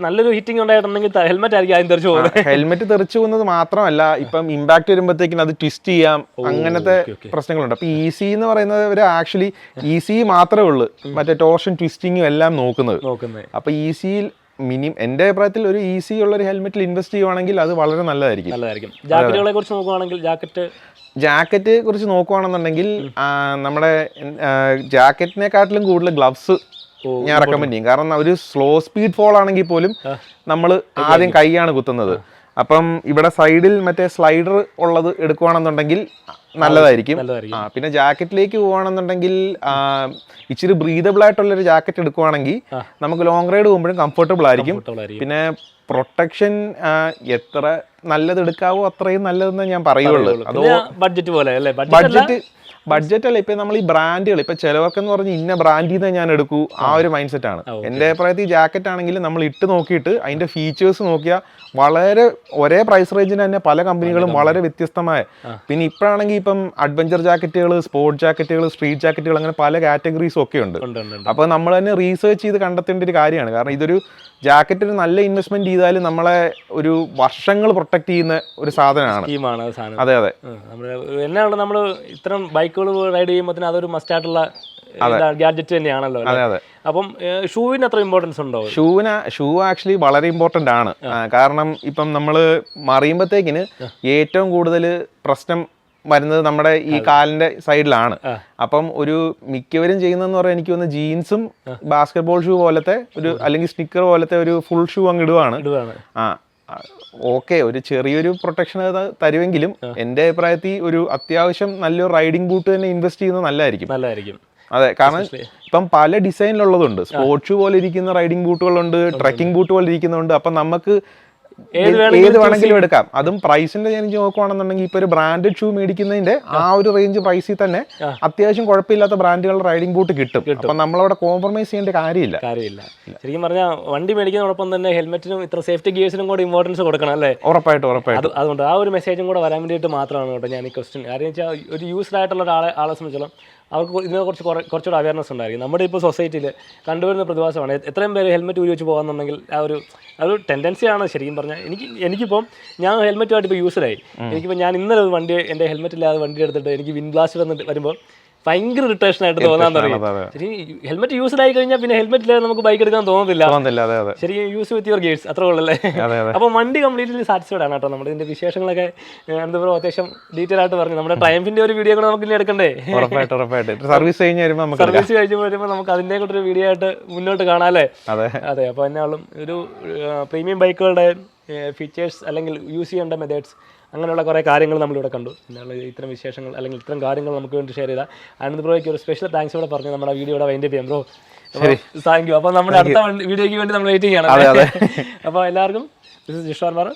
നല്ലൊരു ഹിറ്റിംഗ് ഉണ്ടായിട്ടുണ്ടെങ്കിൽ ഹെൽമെറ്റ് ആയിരിക്കും ആദ്യം തെറിച്ചു പോകുന്നത്. ഹെൽമെറ്റ് തെറിച്ചു പോകുന്നത് മാത്രമല്ല, ഇപ്പം ഇമ്പാക്ട് വരുമ്പോഴത്തേക്കും അത് ട്വിസ്റ്റ് ചെയ്യാം, അങ്ങനത്തെ പ്രശ്നങ്ങളുണ്ട്. അപ്പൊ EC എന്ന് പറയുന്നത് ഒരു ആക്ച്വലി EC മാത്രമേ ഉള്ളൂ മറ്റേ ടോർഷൻ ട്വിസ്റ്റിങ്ങും എല്ലാം നോക്കുന്നത്. അപ്പൊ ECയിൽ എൻ്റെ അഭിപ്രായത്തിൽ ഒരു ഈസി ഉള്ള ഒരു ഹെൽമെറ്റിൽ ഇൻവെസ്റ്റ് ചെയ്യുവാണെങ്കിൽ അത് വളരെ നല്ലതായിരിക്കും. ജാക്കറ്റുകളെ കുറിച്ച് നോക്കുവാണെങ്കിൽ ജാക്കറ്റ് കുറിച്ച് നോക്കുവാണെന്നുണ്ടെങ്കിൽ നമ്മുടെ ജാക്കറ്റിനെക്കാട്ടിലും കൂടുതൽ ഗ്ലവ്സ് ഞാൻ റെക്കമെൻഡ് ചെയ്യും. കാരണം ഒരു സ്ലോ സ്പീഡ് ഫോൾ ആണെങ്കിൽ പോലും നമ്മൾ ആദ്യം കൈയാണ് കുത്തുന്നത്. അപ്പം ഇവിടെ സൈഡിൽ മറ്റേ സ്ലൈഡർ ഉള്ളത് എടുക്കുവാണെന്നുണ്ടെങ്കിൽ നല്ലതായിരിക്കും. പിന്നെ ജാക്കറ്റിലേക്ക് പോവുകയാണെന്നുണ്ടെങ്കിൽ ഇച്ചിരി ബ്രീതബിൾ ആയിട്ടുള്ളൊരു ജാക്കറ്റ് എടുക്കുവാണെങ്കിൽ നമുക്ക് ലോങ് റൈഡ് പോകുമ്പോഴും കംഫർട്ടബിൾ ആയിരിക്കും. പിന്നെ പ്രൊട്ടക്ഷൻ എത്ര നല്ലത് എടുക്കാവോ അത്രയും നല്ലതെന്ന് ഞാൻ പറയുള്ളൂ. അതോ ബഡ്ജറ്റ് അല്ല, ഇപ്പൊ നമ്മൾ ഈ ബ്രാൻഡുകൾ ഇപ്പൊ ചിലവർക്കെന്ന് പറഞ്ഞ് ഇന്ന ബ്രാൻഡിൽ നിന്ന് ഞാൻ എടുക്കൂ ആ ഒരു മൈൻഡ് സെറ്റ് ആണ്. എൻ്റെ അഭിപ്രായത്തിൽ ഈ ജാക്കറ്റ് ആണെങ്കിൽ നമ്മൾ ഇട്ട് നോക്കിയിട്ട് അതിന്റെ ഫീച്ചേഴ്സ് നോക്കിയാൽ വളരെ ഒരേ പ്രൈസ് റേഞ്ചിന് തന്നെ പല കമ്പനികളും വളരെ വ്യത്യസ്തമായ. പിന്നെ ഇപ്പോഴാണെങ്കിൽ ഇപ്പം അഡ്വഞ്ചർ ജാക്കറ്റുകൾ, സ്പോർട്സ് ജാക്കറ്റുകൾ, സ്ട്രീറ്റ് ജാക്കറ്റുകൾ, അങ്ങനെ പല കാറ്റഗറീസും ഒക്കെ ഉണ്ട്. അപ്പോൾ നമ്മൾ തന്നെ റീസേർച്ച് ചെയ്ത് കണ്ടെത്തേണ്ട ഒരു കാര്യമാണ്. കാരണം ഇതൊരു ജാക്കറ്റിന് നല്ല ഇൻവെസ്റ്റ്മെന്റ് ചെയ്താലും നമ്മളെ ഒരു വർഷങ്ങൾ പ്രൊട്ടക്ട് ചെയ്യുന്ന ഒരു സാധനമാണ്. അതെ അതെ. എന്നാണ് നമ്മൾ ഇത്തരം ബൈക്കുകൾ റൈഡ് ചെയ്യുമ്പോൾ അതൊരു മസ്റ്റ് ആയിട്ടുള്ള ഗാഡ്ജറ്റ് തന്നെയാണല്ലോ. അതെ അതെ. അപ്പം ഷൂവിന് അത്ര ഇമ്പോർട്ടൻസ് ഉണ്ടോ? ഷൂ ആക്ച്വലി വളരെ ഇമ്പോർട്ടന്റ് ആണ്. കാരണം ഇപ്പം നമ്മൾ മറിയുമ്പോഴത്തേക്കിന് ഏറ്റവും കൂടുതൽ പ്രശ്നം വരുന്നത് നമ്മുടെ ഈ കാലിന്റെ സൈഡിലാണ്. അപ്പം ഒരു മിക്കവരും ചെയ്യുന്നതെന്ന് പറയാൻ എനിക്ക് തോന്നുന്നു ജീൻസും ബാസ്കറ്റ്ബോൾ ഷൂ പോലത്തെ ഒരു അല്ലെങ്കിൽ സ്നിക്കർ പോലത്തെ ഒരു ഫുൾ ഷൂ അങ്ങ് ഇടുവാണ്. ഓക്കെ, ഒരു ചെറിയൊരു പ്രൊട്ടക്ഷൻ തരുമെങ്കിലും എൻ്റെ അഭിപ്രായത്തിൽ ഒരു അത്യാവശ്യം നല്ലൊരു റൈഡിംഗ് ബൂട്ട് തന്നെ ഇൻവെസ്റ്റ് ചെയ്യുന്നത് നല്ലതായിരിക്കും. അതെ, കാരണം ഇപ്പം പല ഡിസൈനിലുള്ളതുണ്ട്. സ്പോർട്സ് ഷൂ പോലെ ഇരിക്കുന്ന റൈഡിംഗ് ബൂട്ടുകളുണ്ട്, ട്രക്കിംഗ് ബൂട്ട് പോലെ ഇരിക്കുന്നുണ്ട്. അപ്പം നമുക്ക് ഏത് വേണമെങ്കിലും എടുക്കാം. അതും പ്രൈസിന്റെ ഞാൻ നോക്കുവാണെന്നുണ്ടെങ്കിൽ ഇപ്പൊ ഒരു ബ്രാൻഡഡ് ഷൂ മേടിക്കുന്നതിന്റെ ആ ഒരു റേഞ്ച് പ്രൈസിൽ തന്നെ അത്യാവശ്യം കുഴപ്പമില്ലാത്ത ബ്രാൻഡുകളുടെ റൈഡിംഗ് ബൂട്ട് കിട്ടും. അപ്പൊ നമ്മളവിടെ കോംപ്രമൈസ് ചെയ്യേണ്ട കാര്യമില്ല. ശരിക്കും പറഞ്ഞാൽ വണ്ടി മേടിക്കുന്നതോടൊപ്പം തന്നെ ഹെൽമെറ്റിനും ഇത്ര സേഫ്റ്റി ഗിയേഴ്സിനും കൂടെ ഇമ്പോർട്ടൻസ് കൊടുക്കണം അല്ലേ? ഉറപ്പായിട്ടും. അതുകൊണ്ട് ആ ഒരു മെസ്സേജും കൂടെ വരാൻ വേണ്ടിയിട്ട് മാത്രമാണ് കേട്ടോ ഞാൻ ഈ ക്വസ്റ്റ്യൻ. കാരണം വെച്ചാൽ ഒരു യൂസ്ഡ് ആയിട്ടുള്ള ആളെ സംബന്ധിച്ചോളം അവർക്ക് ഇതിനെക്കുറിച്ച് കുറച്ചുകൂടെ അവയർനെസ് ഉണ്ടായിരിക്കും. നമ്മുടെ ഇപ്പോൾ സൊസൈറ്റിയിൽ കണ്ടുവരുന്ന പ്രതിഭാസമാണ് എത്രയും പേര് ഹെൽമെറ്റ് ഊരി വെച്ച് പോകാന്നുണ്ടെങ്കിൽ ആ ഒരു ടെൻഡൻസിയാണ് ശരിക്കും പറഞ്ഞാൽ. എനിക്കിപ്പം ഞാൻ ഹെൽമെറ്റുമായിട്ട് ഇപ്പോൾ യൂസ്ഡായി. എനിക്കിപ്പോൾ ഞാൻ ഇന്നലെ ഒരു വണ്ടി എൻ്റെ ഹെൽമെറ്റ് ഇല്ലാതെ വണ്ടി എടുത്തിട്ട് എനിക്ക് വിൻ ബ്ലാസ്റ്റ് വന്നിട്ട് വരുമ്പോൾ ഭയങ്കര ഇറിറ്റേഷൻ ആയിട്ട് തോന്നാൻ തുടങ്ങി. ശരി, ഹെൽമെറ്റ് യൂസ്ഡ് ആയി കഴിഞ്ഞാൽ പിന്നെ ഹെൽമെറ്റ് ഇല്ലാതെ നമുക്ക് ബൈക്ക് എടുക്കാൻ തോന്നുന്നില്ല. ശരി, യൂസ് വിത്ത് യുവർ ഗേഴ്സ് അത്ര ഉള്ളല്ലേ. അപ്പോൾ വണ്ടി കംപ്ലീറ്റ്ലി സാറ്റിസ്ഫൈഡ് ആണ് കേട്ടോ. നമ്മുടെ ഇതിന്റെ വിശേഷങ്ങളൊക്കെ എന്താ പറയുക അത്യാവശ്യം ഡീറ്റെയിൽ ആയിട്ട് പറഞ്ഞു. നമ്മുടെ ട്രയംഫിന്റെ ഒരു വീഡിയോ കൂടെ നമുക്ക് ഇനി എടുക്കണ്ടേ? സർവീസ് കഴിഞ്ഞ് വരുമ്പോൾ നമുക്ക് അതിന്റെ കൂടെ ഒരു വീഡിയോ ആയിട്ട് മുന്നോട്ട് കാണാല്ലേ? അതെ. അപ്പോൾ എന്നാലും ഒരു പ്രീമിയം ബൈക്കുകളുടെ ഫീച്ചേഴ്സ് അല്ലെങ്കിൽ യൂസ് ചെയ്യേണ്ട മെത്തേഡ്സ് അങ്ങനെയുള്ള കുറേ കാര്യങ്ങൾ നമ്മളിവിടെ കണ്ടു. പിന്നെയുള്ള ഇത്തരം വിശേഷങ്ങൾ അല്ലെങ്കിൽ ഇത്തരം കാര്യങ്ങൾ നമുക്ക് വേണ്ടി ഷെയർ ചെയ്താൽ ആനന്ദ് ബ്രോയ്ക്ക് ഒരു സ്പെഷ്യൽ താങ്ക്സ് ഇവിടെ പറഞ്ഞു നമ്മുടെ വീഡിയോയുടെ വൈൻഡപ്പ് ചെയ്യാം ബ്രോ. Thank you. അപ്പോൾ നമ്മുടെ അടുത്ത വീഡിയോയ്ക്ക് വേണ്ടി നമ്മൾ വെയിറ്റിംഗ് ആണ്. അപ്പോൾ എല്ലാവർക്കും ദിസ് ഇസ് ജിഷ്വാർ.